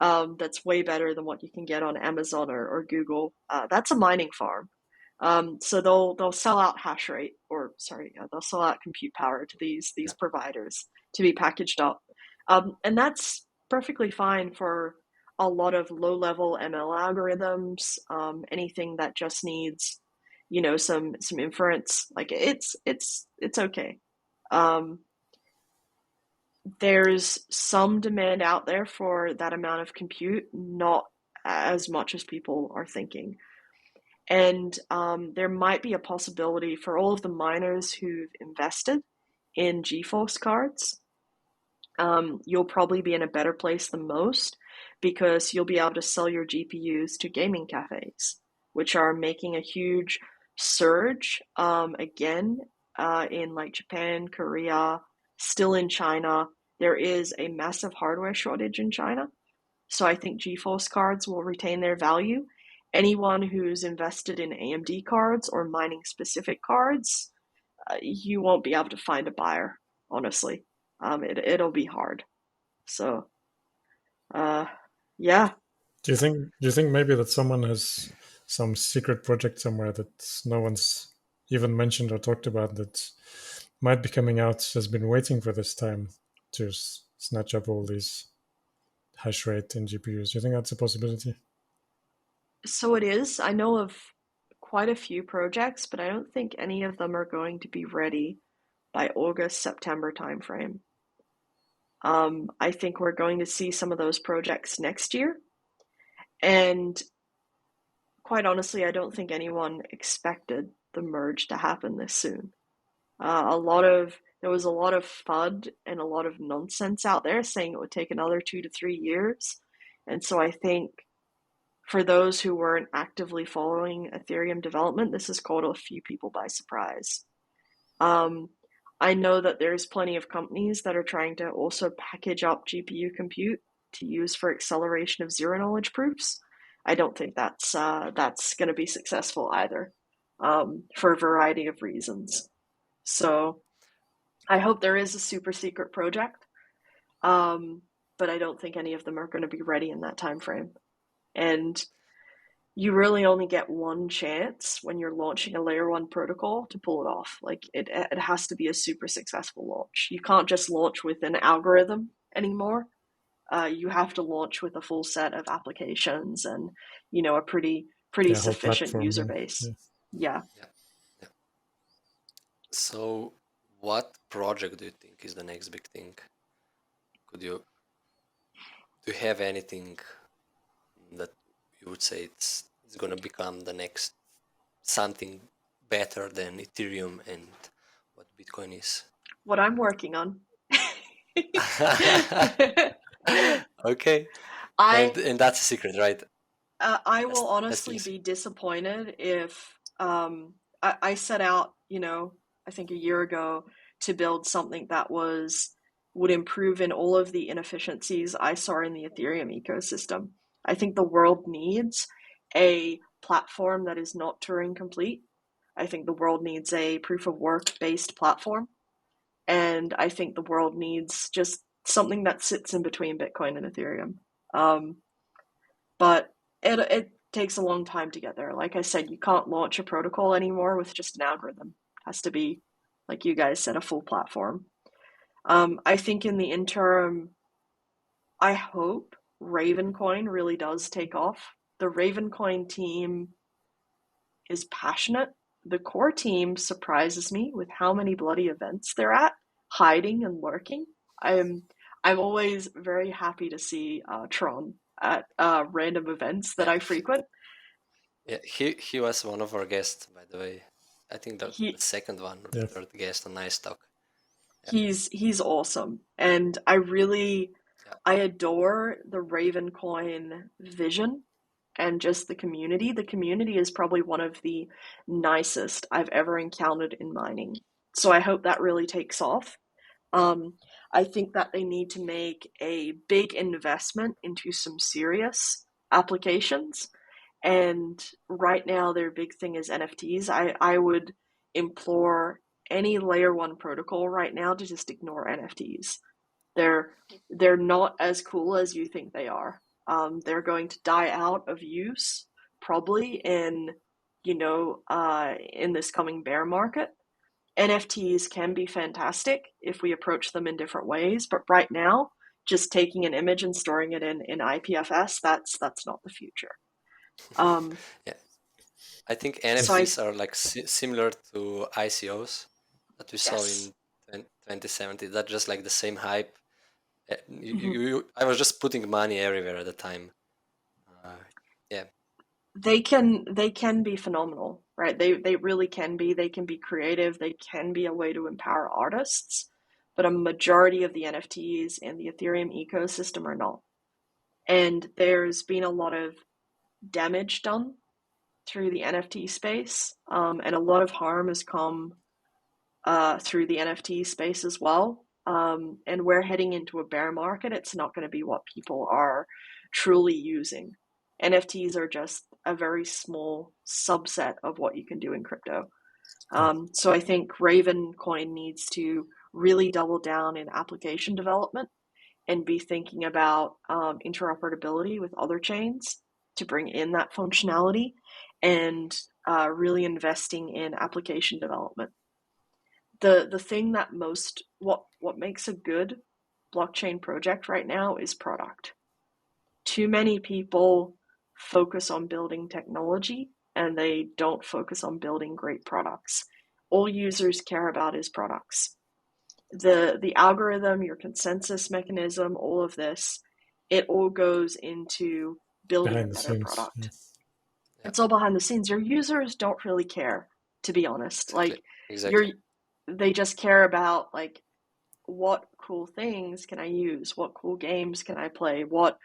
That's way better than what you can get on Amazon or Google. That's a mining farm. So they'll sell out hash rate, or sorry, they'll sell out compute power to these Yeah. providers to be packaged up, and that's perfectly fine for a lot of low-level ML algorithms. Anything that just needs, some inference, like it's okay. There's some demand out there for that amount of compute, not as much as people are thinking. And there might be a possibility for all of the miners who've invested in GeForce cards. You'll probably be in a better place than most because you'll be able to sell your GPUs to gaming cafes, which are making a huge surge again in like Japan, Korea, still in China. There is a massive hardware shortage in China. So I think GeForce cards will retain their value. Anyone who's invested in AMD cards or mining specific cards, you won't be able to find a buyer, honestly. It'll be hard. So, yeah. Do you think maybe that someone has some secret project somewhere that no one's even mentioned or talked about that might be coming out, has been waiting for this time to snatch up all these hash rate in GPUs? Do you think that's a possibility? So it is. I know of quite a few projects, but I don't think any of them are going to be ready by August, September timeframe. I think we're going to see some of those projects next year. And quite honestly, I don't think anyone expected the merge to happen this soon. There was a lot of FUD and a lot of nonsense out there saying it would take another 2 to 3 years. And so I think for those who weren't actively following Ethereum development, this has caught a few people by surprise. I know that there's plenty of companies that are trying to also package up GPU compute to use for acceleration of zero knowledge proofs. I don't think that's going to be successful either, for a variety of reasons. So I hope there is a super secret project, but I don't think any of them are going to be ready in that time frame. And you really only get one chance when you're launching a layer one protocol to pull it off. Like it has to be a super successful launch. You can't just launch with an algorithm anymore. You have to launch with a full set of applications and, a pretty sufficient user base. Yeah. So what project do you think is the next big thing? Do you have anything that you would say it's going to become the next something better than Ethereum and what Bitcoin is? What I'm working on. Okay. And that's a secret, right? I will honestly be disappointed if I set out, I think a year ago to build something that would improve in all of the inefficiencies I saw in the Ethereum ecosystem. I think the world needs a platform that is not Turing complete. I think the world needs a proof of work based platform. And I think the world needs just something that sits in between Bitcoin and Ethereum. But it takes a long time to get there. Like I said, you can't launch a protocol anymore with just an algorithm. It has to be, like you guys said, a full platform. I think in the interim, I hope Ravencoin really does take off. The Ravencoin team is passionate. The core team surprises me with how many bloody events they're at, hiding and lurking. I'm always very happy to see Tron at random events that I frequent. Yeah, he was one of our guests, by the way. I think the second one or the third guest on NiceTalk. Yeah. He's awesome, and I adore the Ravencoin vision and just the community. The community is probably one of the nicest I've ever encountered in mining. So I hope that really takes off. I think that they need to make a big investment into some serious applications. And right now, their big thing is NFTs. I would implore any layer one protocol right now to just ignore NFTs. They're not as cool as you think they are. They're going to die out of use probably in this coming bear market. NFTs can be fantastic if we approach them in different ways, but right now, just taking an image and storing it in IPFS, that's not the future. Yeah, I think NFTs are like similar to ICOs that we saw in 2017. That's just like the same hype. I was just putting money everywhere at the time. Yeah. They can be phenomenal, right? They really can be. They can be creative. They can be a way to empower artists, but a majority of the NFTs in the Ethereum ecosystem are not. And there's been a lot of damage done through the NFT space, and a lot of harm has come through the NFT space as well. And we're heading into a bear market. It's not going to be what people are truly using. NFTs are just a very small subset of what you can do in crypto. So I think Raven Coin needs to really double down in application development and be thinking about interoperability with other chains to bring in that functionality, and really investing in application development. The thing that what makes a good blockchain project right now is product. Too many people focus on building technology and they don't focus on building great products. All users care about is products. The algorithm, your consensus mechanism, all of this, it all goes into building a better product. Yeah. It's all behind the scenes. Your users don't really care, to be honest. Exactly. They just care about like, what cool things can I use? What cool games can I play? What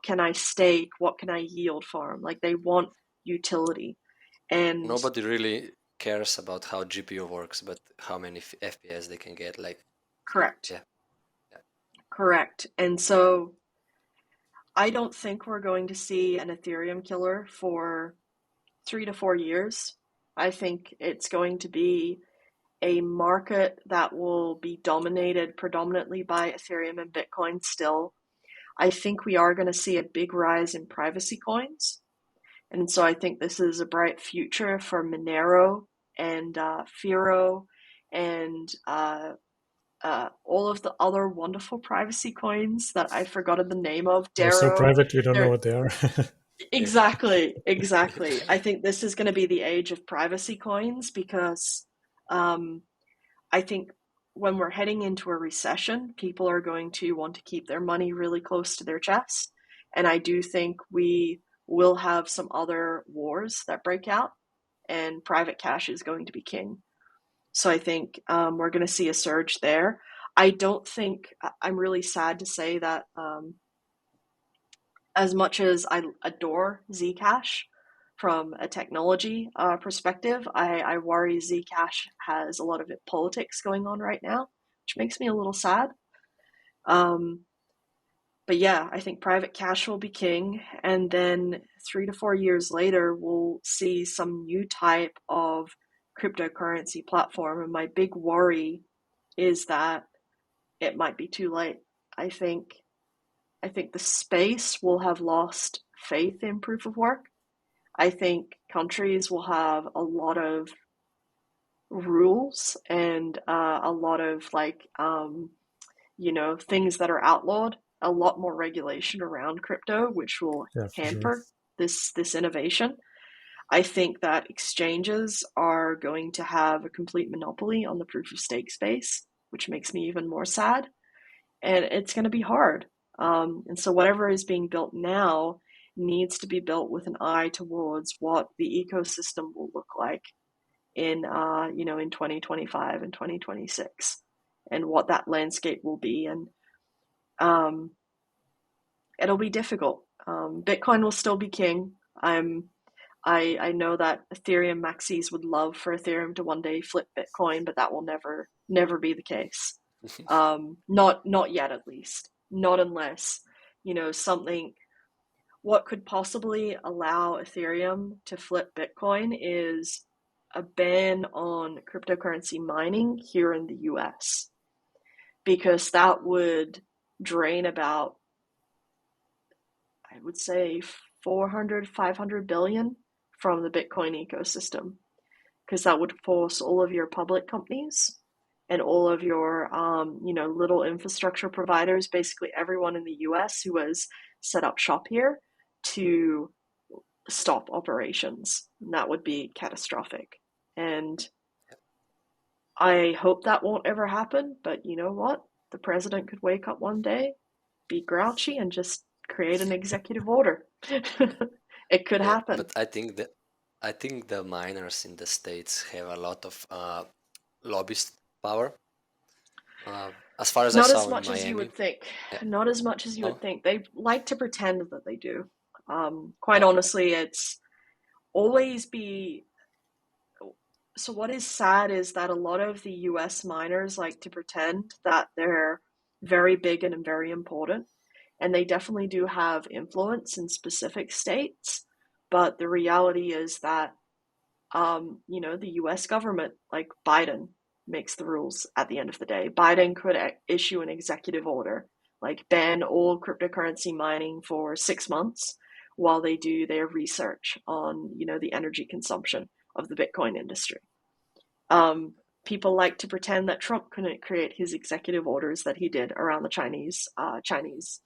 can I stake? What can I yield farm? Like, they want utility. And nobody really cares about how GPU works, but how many FPS they can get. Like, correct. Yeah. Correct. And so I don't think we're going to see an Ethereum killer for 3 to 4 years. I think it's going to be a market that will be dominated predominantly by Ethereum and Bitcoin still. I think we are going to see a big rise in privacy coins. And so I think this is a bright future for Monero and Firo and all of the other wonderful privacy coins that I forgotten the name of. They're so Darrow. private, we don't know what they are. Exactly. I think this is going to be the age of privacy coins, because I think when we're heading into a recession, people are going to want to keep their money really close to their chest. And I do think we will have some other wars that break out, and private cash is going to be king. So I think we're going to see a surge there. I don't think, I'm really sad to say that as much as I adore Zcash from a technology perspective, I worry Zcash has a lot of politics going on right now, which makes me a little sad. But yeah, I think private cash will be king, and then 3 to 4 years later, we'll see some new type of cryptocurrency platform. And my big worry is that it might be too late. I think the space will have lost faith in proof of work. I think countries will have a lot of rules and a lot of things that are outlawed, a lot more regulation around crypto, which will hamper this innovation. I think that exchanges are going to have a complete monopoly on the proof of stake space, which makes me even more sad. And it's going to be hard. And so whatever is being built now needs to be built with an eye towards what the ecosystem will look like in 2025 and 2026, and what that landscape will be. And it'll be difficult. Bitcoin will still be king. I know that Ethereum maxis would love for Ethereum to one day flip Bitcoin, but that will never be the case. Not yet, at least. Not unless, something. What could possibly allow Ethereum to flip Bitcoin is a ban on cryptocurrency mining here in the US, because that would drain about, I would say, 500 billion from the Bitcoin ecosystem, because that would force all of your public companies and all of your little infrastructure providers, basically everyone in the US who has set up shop here, to stop operations. And that would be catastrophic. And I hope that won't ever happen, but you know what? The president could wake up one day, be grouchy, and just create an executive order. It could happen. But I think the miners in the States have a lot of lobbyist power. As far as Not I saw as much in as you Miami. would think. Yeah. Not as much as you would No? think. They like to pretend that they do. Quite honestly, it's always be. So what is sad is that a lot of the US miners like to pretend that they're very big and very important, and they definitely do have influence in specific states. But the reality is that, the US government, like Biden, makes the rules at the end of the day. Biden could issue an executive order, like ban all cryptocurrency mining for 6 months while they do their research on, the energy consumption of the Bitcoin industry. People like to pretend that Trump couldn't create his executive orders that he did around the Chinese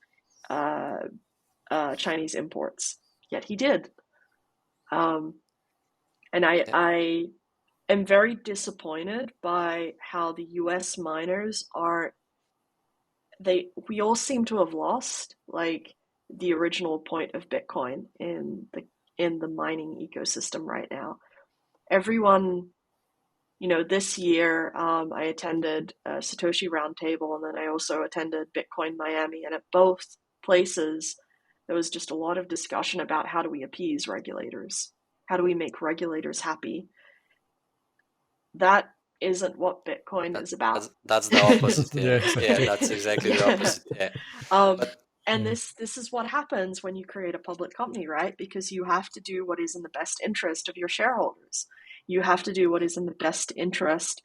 imports, yet he did. And I am very disappointed by how the US miners we all seem to have lost like the original point of Bitcoin in the mining ecosystem right now. Everyone, this year I attended a Satoshi Roundtable, and then I also attended Bitcoin Miami, and at both places there was just a lot of discussion about how do we appease regulators, how do we make regulators happy. That isn't what Bitcoin is about. That's the opposite. Yeah, exactly. That's exactly the opposite. Yeah. And this is what happens when you create a public company, right? Because you have to do what is in the best interest of your shareholders. You have to do what is in the best interest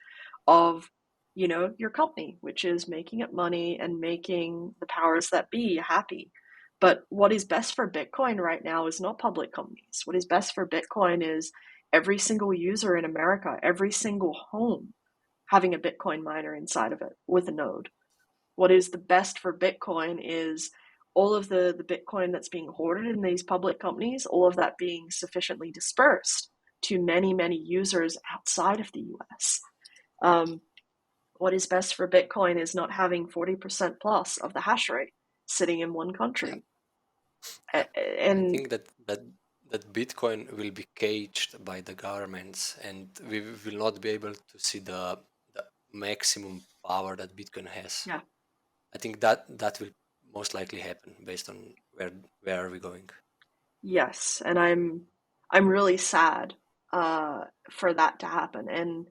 of, your company, which is making it money and making the powers that be happy. But what is best for Bitcoin right now is not public companies. What is best for Bitcoin is every single user in America, every single home having a Bitcoin miner inside of it with a node. What is the best for Bitcoin is all of the Bitcoin that's being hoarded in these public companies, all of that being sufficiently dispersed to many, many users outside of the US. What is best for Bitcoin is not having 40% plus of the hash rate sitting in one country. I And think that Bitcoin will be caged by the governments, and we will not be able to see the maximum power that Bitcoin has. yeah, I think that will most likely happen based on where are we going. yes, and I'm really sad for that to happen. And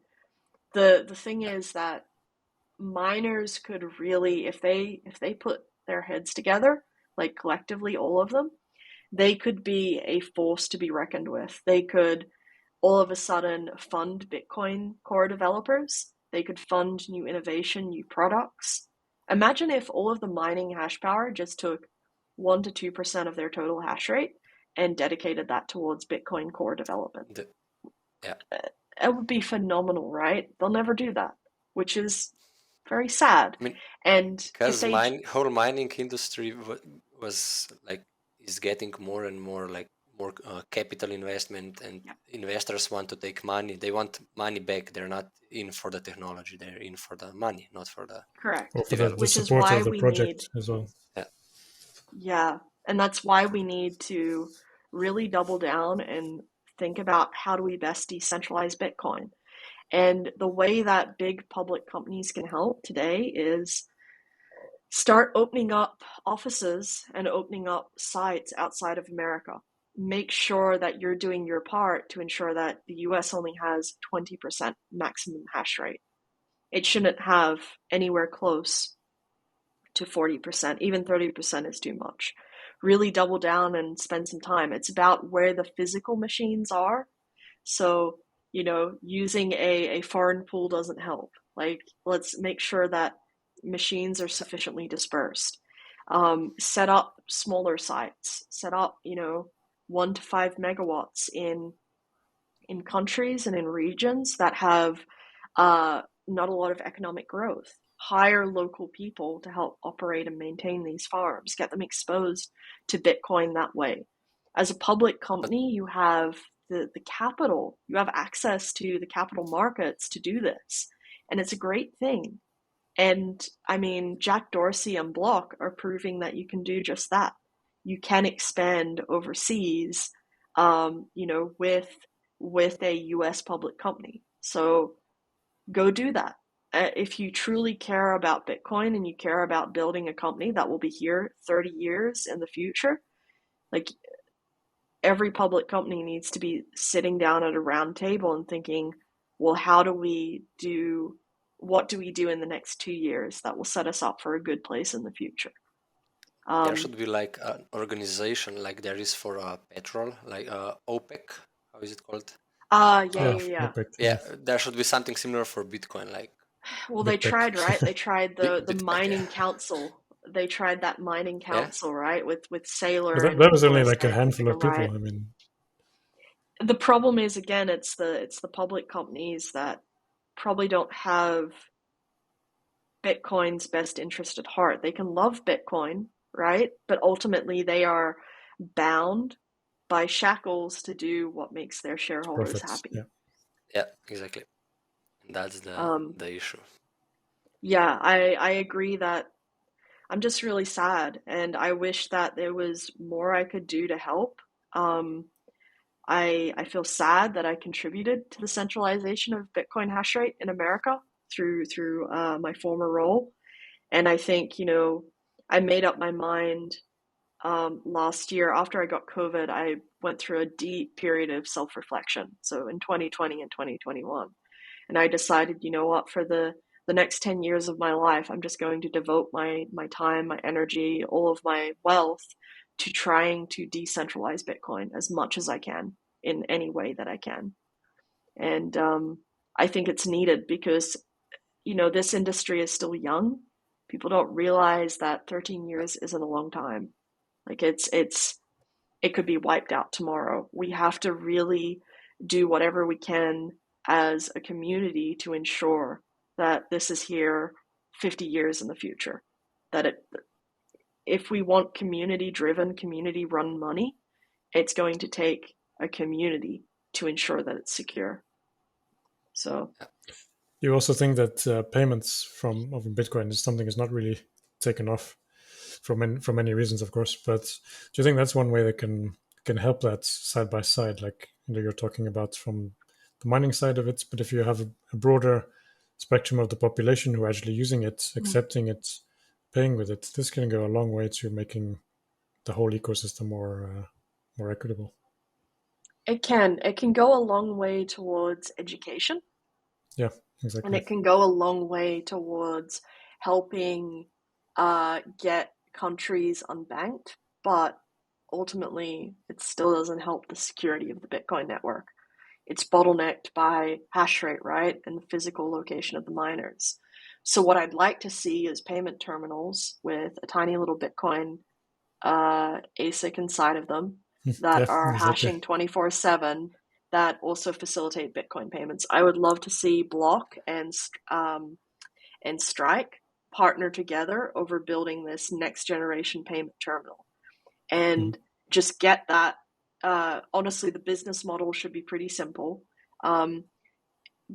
the thing is that miners could really, if they put their heads together, like collectively, all of them, they could be a force to be reckoned with. They could all of a sudden fund Bitcoin core developers. They could fund new innovation, new products. Imagine if all of the mining hash power just took 1 to 2% of their total hash rate and dedicated that towards Bitcoin core development. It would be phenomenal, right? They'll never do that, which is very sad. I mean, and because whole mining industry was like is getting more and more like more capital investment, and investors want to take money. They want money back. They're not in for the technology. They're in for the money, not for the correct. Or for the Which support is why of the we project need, as well. Yeah, and that's why we need to really double down and think about how do we best decentralize Bitcoin. And the way that big public companies can help today is start opening up offices and opening up sites outside of America. Make sure that you're doing your part to ensure that the US only has 20% maximum hash rate. It shouldn't have anywhere close to 40%. Even 30% is too much. Really double down and spend some time. It's about where the physical machines are. So, using a foreign pool doesn't help. Like, let's make sure that machines are sufficiently dispersed. Set up smaller sites. Set up, 1 to 5 megawatts in countries and in regions that have not a lot of economic growth. Hire local people to help operate and maintain these farms. Get them exposed to Bitcoin that way. As a public company, you have the capital. You have access to the capital markets to do this. And it's a great thing. And I mean, Jack Dorsey and Block are proving that you can do just that. You can expand overseas, with a US public company. So go do that. If you truly care about Bitcoin and you care about building a company that will be here 30 years in the future, like, every public company needs to be sitting down at a round table and thinking, well, what do we do in the next 2 years that will set us up for a good place in the future? There should be like an organization like there is for petrol, like OPEC. How is it called? Yeah. Yeah, there should be something similar for Bitcoin, like. Well, they tried, right? They tried the Bitcoin, mining yeah. council. They tried that mining Yeah. council, right? With Saylor But and that was people only as like a head, handful of people. right? I mean, The problem is, again, it's the public companies that probably don't have Bitcoin's best interest at heart. They can love Bitcoin, right? But ultimately they are bound by shackles to do what makes their shareholders profits. happy. Yeah. Yeah, exactly. That's the issue. Yeah, I agree that I'm just really sad, and I wish that there was more I could do to help. I feel sad that I contributed to the centralization of Bitcoin hash rate in America through my former role, and I think I made up my mind last year after I got COVID. I went through a deep period of self-reflection. So in 2020 and 2021, and I decided, you know what, for the next 10 years of my life, I'm just going to devote my time, my energy, all of my wealth to trying to decentralize Bitcoin as much as I can in any way that I can. And I think it's needed because, this industry is still young. People don't realize that 13 years isn't a long time. Like it could be wiped out tomorrow. We have to really do whatever we can as a community to ensure that this is here 50 years in the future. If we want community-driven, community-run money, it's going to take a community to ensure that it's secure. So, you also think that payments from Bitcoin is something is not really taken off for many reasons, of course. But do you think that's one way that can help that side by side? Like you're talking about from the mining side of it, but if you have a broader spectrum of the population who are actually using it, accepting it, paying with it, this can go a long way to making the whole ecosystem more equitable. it can go a long way towards education. Yeah, exactly. And it can go a long way towards helping get countries unbanked, but ultimately it still doesn't help the security of the Bitcoin network. It's bottlenecked by hash rate, right? And the physical location of the miners. So what I'd like to see is payment terminals with a tiny little Bitcoin ASIC inside of them that are hashing 24/7 that also facilitate Bitcoin payments. I would love to see Block and Strike partner together over building this next generation payment terminal and just get that. Honestly, the business model should be pretty simple.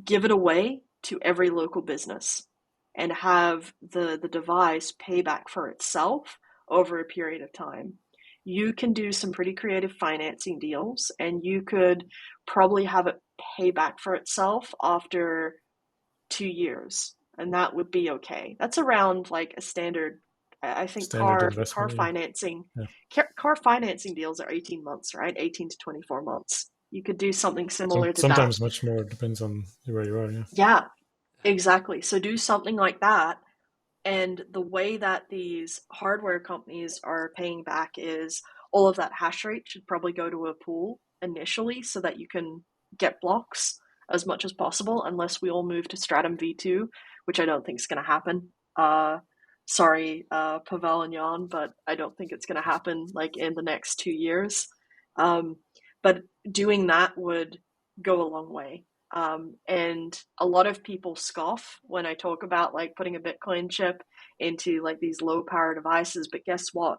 Give it away to every local business and have the device pay back for itself over a period of time. You can do some pretty creative financing deals, and you could probably have it pay back for itself after 2 years, and that would be okay. That's around like a standard. I think car financing, car financing deals are 18 months, right? 18 to 24 months. You could do something similar to sometimes that. Much more. It depends on where you are. Yeah, exactly. So do something like that. And the way that these hardware companies are paying back is all of that hash rate should probably go to a pool initially so that you can get blocks as much as possible, unless we all move to Stratum v2, which I don't think is going to happen. Sorry, Pavel and Jan, but I don't think it's going to happen like in the next 2 years. But doing that would go a long way. And a lot of people scoff when I talk about like putting a Bitcoin chip into like these low power devices, but guess what?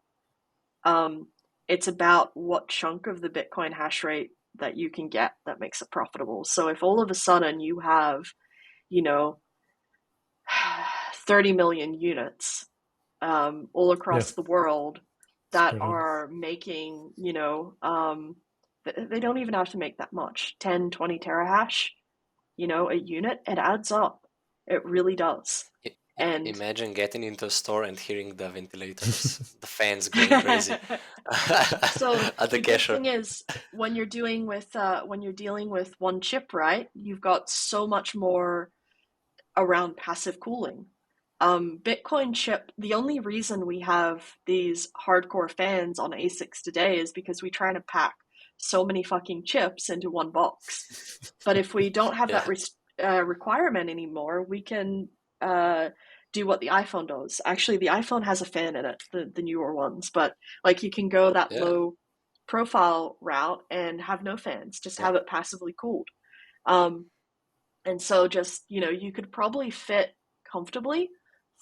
It's about what chunk of the Bitcoin hash rate that you can get that makes it profitable. So if all of a sudden you have, 30 million units all across the world that are making, they don't even have to make that much, 10, 20 terahash, a unit, it adds up. It really does. And Imagine getting into a store and hearing the ventilators, the fans going crazy so at the the good cashier. thing is when you're dealing with one chip, right? You've got so much more around passive cooling. Bitcoin chip, the only reason we have these hardcore fans on ASICs today is because we try to pack so many fucking chips into one box. But if we don't have Yeah, that requirement anymore, we can do what the iPhone does. Actually, the iPhone has a fan in it, the newer ones, but like you can go that yeah, low profile route and have no fans, just yeah, have it passively cooled. Um, and so just, you could probably fit comfortably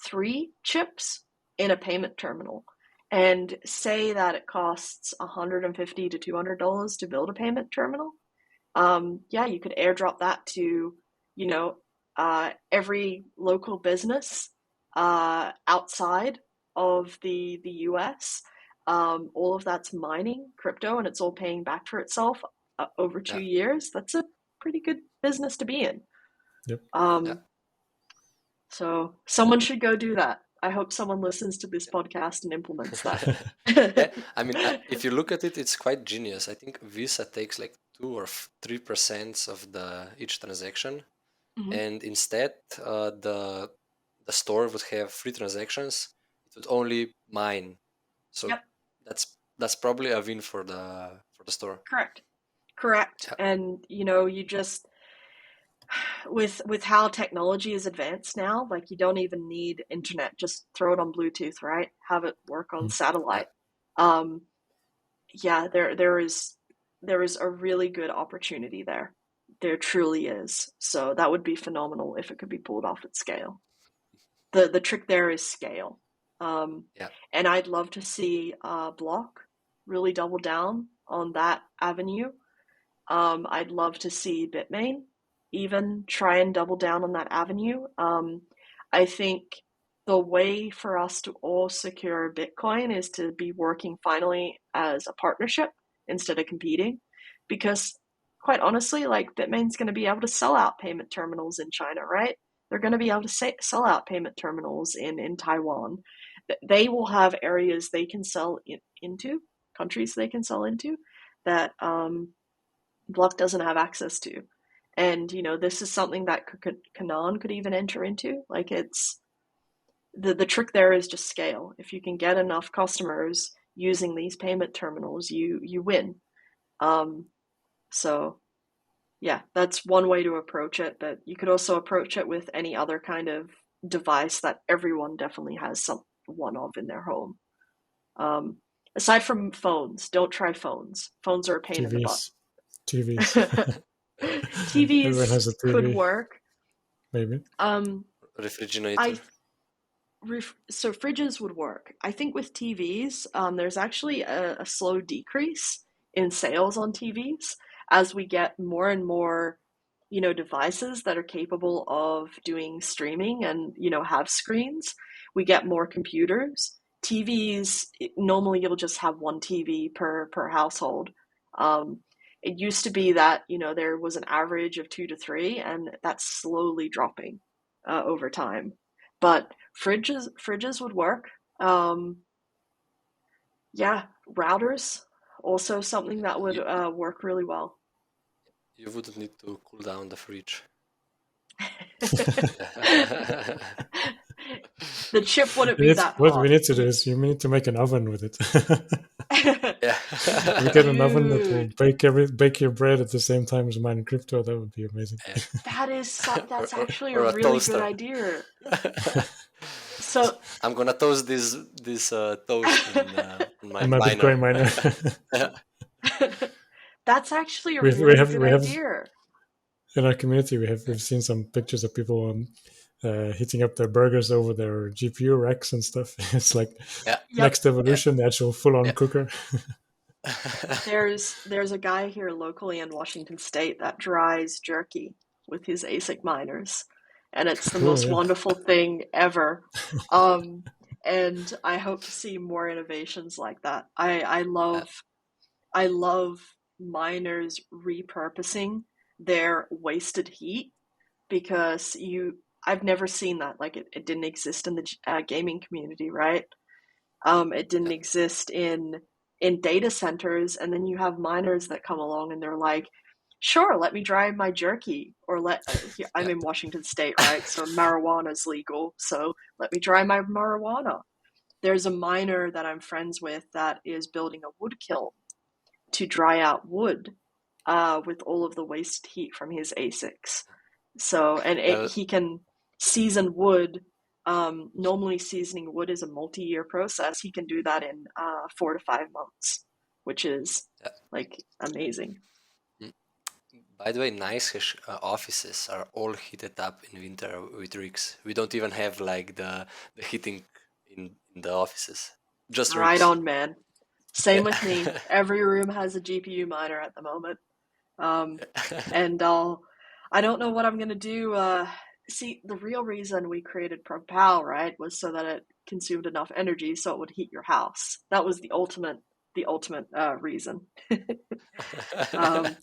3 chips in a payment terminal. And say that it costs $150 to $200 to build a payment terminal. Yeah, you could airdrop that to, every local business outside of the US. All of that's mining crypto and it's all paying back for itself over yeah, 2 years. That's a pretty good business to be in. Yep. yeah. So someone should go do that. I hope someone listens to this podcast and implements that. Yeah, I mean, if you look at it, it's quite genius. I think Visa takes like 2 or 3% of the each transaction, Mhm. and instead, the store would have 3 transactions. It would only mine, so Yep, that's probably a win for the store. correct. Correct. Yeah, And you just with how technology is advanced now, like you don't even need internet, just throw it on Bluetooth, right? Have it work on yeah, satellite. Um, yeah, there is a really good opportunity there. There truly is. So that would be phenomenal if it could be pulled off at scale. The trick there is scale. Um, yeah, and I'd love to see Block really double down on that avenue. I'd love to see Bitmain even try and double down on that avenue. I think the way for us to all secure Bitcoin is to be working finally as a partnership instead of competing. Because quite honestly, like Bitmain's going to be able to sell out payment terminals in China, right? They're going to be able to sell out payment terminals in Taiwan. They will have areas they can sell into, countries they can sell into that Block doesn't have access to. And this is something that Canaan could even enter into. Like it's the trick there is just scale. If you can get enough customers using these payment terminals, you win. Um, so yeah, that's one way to approach it. But you could also approach it with any other kind of device that everyone definitely has one of in their home. Um, aside from phones, don't try phones. Phones are a pain in the butt. TVs. TVs. Everyone TVs has a could TV, work. maybe. Um, refrigerator. I so fridges would work. I think with TVs, there's actually a slow decrease in sales on TVs as we get more and more, devices that are capable of doing streaming and have screens. We get more computers. TVs normally you'll just have one TV per household. Um, it used to be that there was an average of 2 to 3, and that's slowly dropping over time. But fridges would work. Um, yeah, routers also something that would You work really well. you wouldn't need to cool down the fridge. The chip wouldn't be that What we hot. need to do is you need to make an oven with it. Yeah. If we get an oven that will Dude, bake your bread at the same time as mining crypto, that would be amazing. Yeah. that's actually a Or a really good toaster. idea. So I'm gonna toast this toast in my In my miner. Bitcoin miner, Yeah. that's actually a we really have good we have idea. in our community we've seen some pictures of people heating up their burgers over their GPU racks and stuff. It's like Yeah. Yep. next evolution, the actual full-on Yeah. cooker. There's a guy here locally in Washington State that dries jerky with his ASIC miners, and it's the Cool, most yeah. wonderful thing ever. Um, and I hope to see more innovations like that. I love miners repurposing their wasted heat because I've never seen that. Like it didn't exist in the gaming community, right? It didn't exist in data centers, and then you have miners that come along and they're like, sure, let me dry my jerky, or I'm Yeah. in Washington State, right? So marijuana's legal, so let me dry my marijuana. There's a miner that I'm friends with that is building a wood kiln to dry out wood with all of the waste heat from his ASICs. So, and Well, he can season wood. Normally, seasoning wood is a multi-year process. He can do that in 4 to 5 months, which is yeah. like amazing. Mm. By the way, NiceHash offices are all heated up in winter with rigs. We don't even have like the heating in the offices. Just Right rigs. on, man. Same with me. Yeah. Every room has a GPU miner at the moment. And I don't know what I'm gonna do. See, the real reason we created ProgPoW, right, was so that it consumed enough energy so it would heat your house. That was the ultimate reason. Um,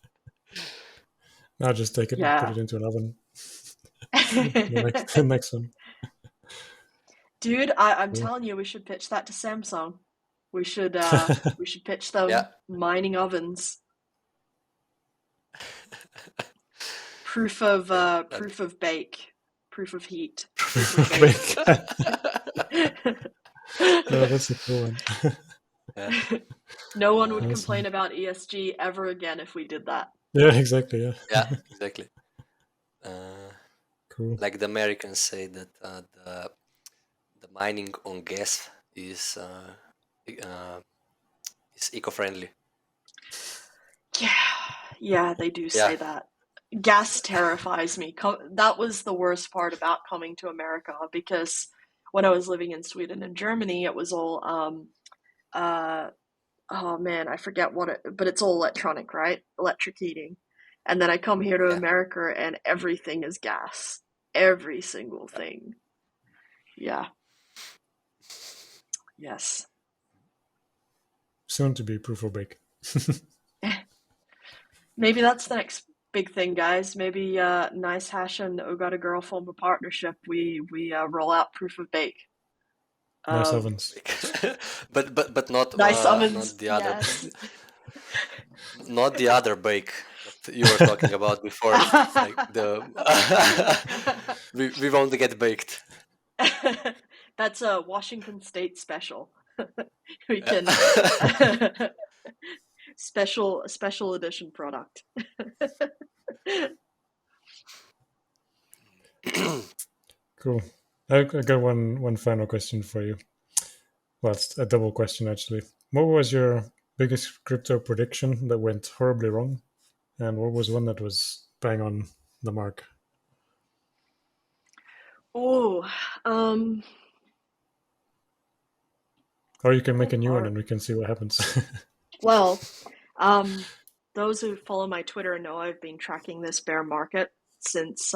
Now just take it and put yeah. it into an oven. The next one. Dude, I'm Cool. telling you, we should pitch that to Samsung. We should pitch Yeah. them mining ovens. Proof of Yeah. proof of bake, proof of heat, Proof proof of of bake. bake. Oh, that's a cool one. Yeah. No one would complain Awesome. about ESG ever again if we did that. Yeah, exactly. Yeah. Yeah. Exactly. Uh, Cool. like the Americans say that the mining on gas uh, is eco-friendly. Yeah, they do Yeah. say that. Gas terrifies me. That was the worst part about coming to America, because when I was living in Sweden and Germany, it was all oh man, I forget but it's all electronic, right? Electric heating. And then I come here to Yeah. America and everything is gas. Every single thing. Yeah. Yes. Soon to be proof of bake. Maybe that's the next big thing, guys. Maybe NiceHash and OhGodaGirl form a partnership. We roll out proof of bake. Nice Um, ovens. but nice ovens, not the other yes. not the other bake that you were talking about before. Like the we won't get baked. That's a Washington State special. We can special edition product. Cool. I got one final question for you. Well, it's a double question actually. What was your biggest crypto prediction that went horribly wrong, and what was one that was bang on the mark? Oh, Or you can make a new one hard. and we can see what happens. Well, those who follow my Twitter know I've been tracking this bear market since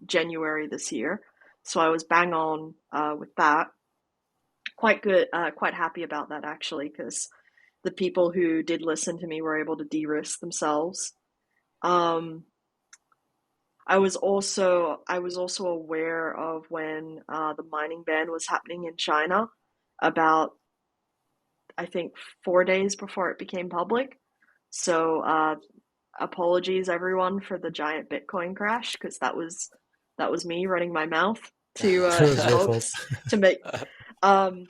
January this year. So I was bang on with that. Quite good, quite happy about that actually, because the people who did listen to me were able to de-risk themselves. Um, I was also aware of when the mining ban was happening in China, about I think 4 days before it became public. So apologies everyone for the giant Bitcoin crash, because that was me running my mouth It to was your fault. folks to make. Um,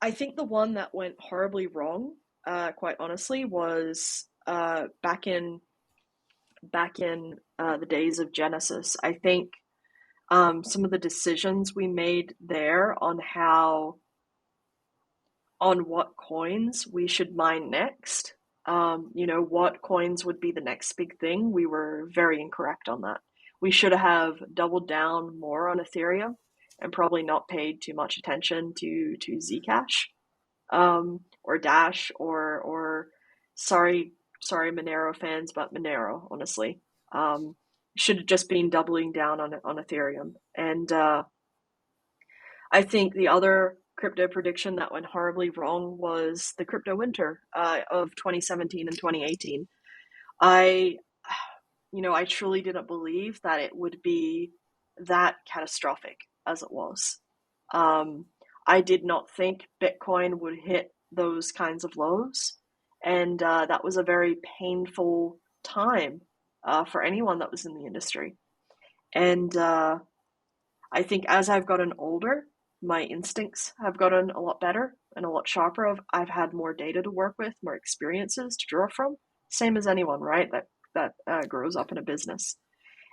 I think the one that went horribly wrong, quite honestly, was back in the days of Genesis. I think some of the decisions we made there on what coins we should mine next, what coins would be the next big thing, we were very incorrect on that. We should have doubled down more on Ethereum and probably not paid too much attention to Zcash, or Dash, or sorry Monero fans, but Monero, honestly. Should have just been doubling down on Ethereum. And I think the other crypto prediction that went horribly wrong was the crypto winter of 2017 and 2018. I I truly didn't believe that it would be that catastrophic as it was. I did not think Bitcoin would hit those kinds of lows, and that was a very painful time for anyone that was in the industry. And I think as I've gotten older, my instincts have gotten a lot better and a lot sharper. I've had more data to work with, more experiences to draw from. Same as anyone, right? That grows up in a business.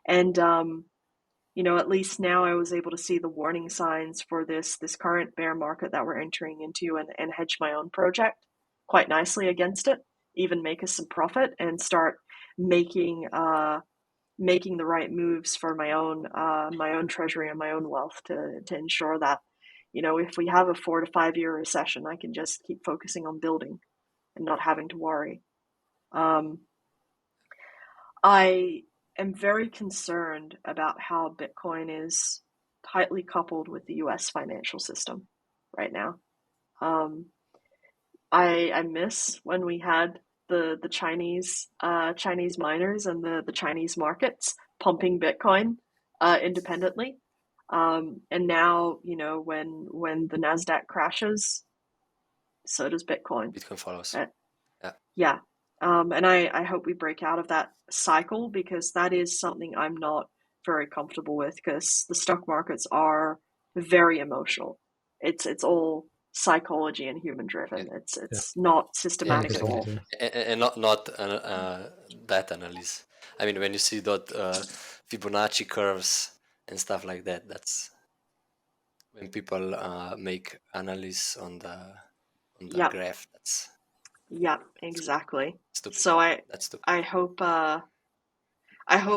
And at least now I was able to see the warning signs for this current bear market that we're entering into, and hedge my own project quite nicely against it, even make us some profit and start making the right moves for my own treasury and my own wealth to ensure that, if we have a 4 to 5 year recession, I can just keep focusing on building and not having to worry. I am very concerned about how Bitcoin is tightly coupled with the US financial system right now. I miss when we had the Chinese miners and the Chinese markets pumping Bitcoin independently. And now, when the Nasdaq crashes, so does Bitcoin. Bitcoin follows. Yeah. Yeah. And I hope we break out of that cycle, because that is something I'm not very comfortable with, because the stock markets are very emotional. It's all psychology and human driven. It's not systematic at all. And not that analysis. I mean, when you see that Fibonacci curves and stuff like that, that's when people make analysis on the graph. That's exactly. stupid. So That's stupid. I hope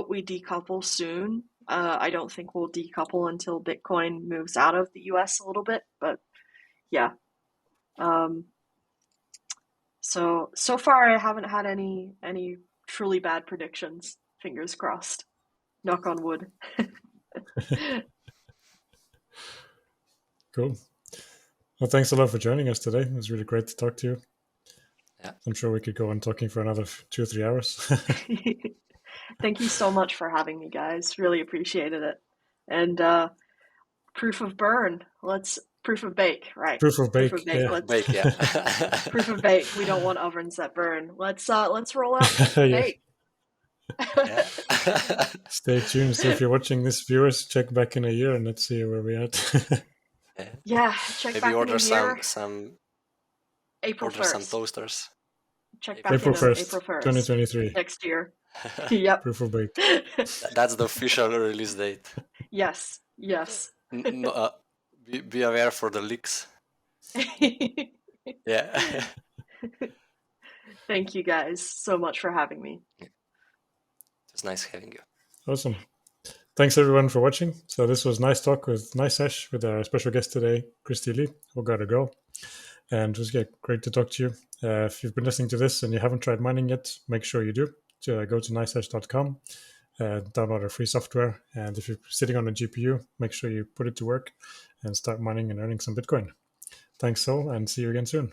we decouple soon. I don't think we'll decouple until Bitcoin moves out of the US a little bit, but yeah. So far I haven't had any truly bad predictions. Fingers crossed. Knock on wood. Cool. Well, thanks a lot for joining us today. It was really great to talk to you. Yeah. I'm sure we could go on talking for another 2 or 3 hours. Thank you so much for having me, guys. Really appreciated it. And proof of burn. Proof of bake, right? Proof of bake. Bake, yeah. Proof of bake. We don't want ovens that burn. Let's roll out proof of bake. Stay tuned. So if you're watching this, viewers, check back in a year and let's see where we're at. Yeah, check maybe back order in a year. some April order 1st. some toasters. Check back April in 1st, April 1st, 2023. next year. Yep. Proof of bake. That's the official release date. Yes. No, be aware for the leaks. Yeah. Thank you guys so much for having me. It's nice having you. Awesome. Thanks everyone for watching. So this was NiceTalk with NiceHash with our special guest today, Kristy-Leigh, OhGodaGirl. And it was great to talk to you. If you've been listening to this and you haven't tried mining yet, make sure you do. Go to nicehash.com, download our free software. And if you're sitting on a GPU, make sure you put it to work and start mining and earning some Bitcoin. Thanks all, and see you again soon.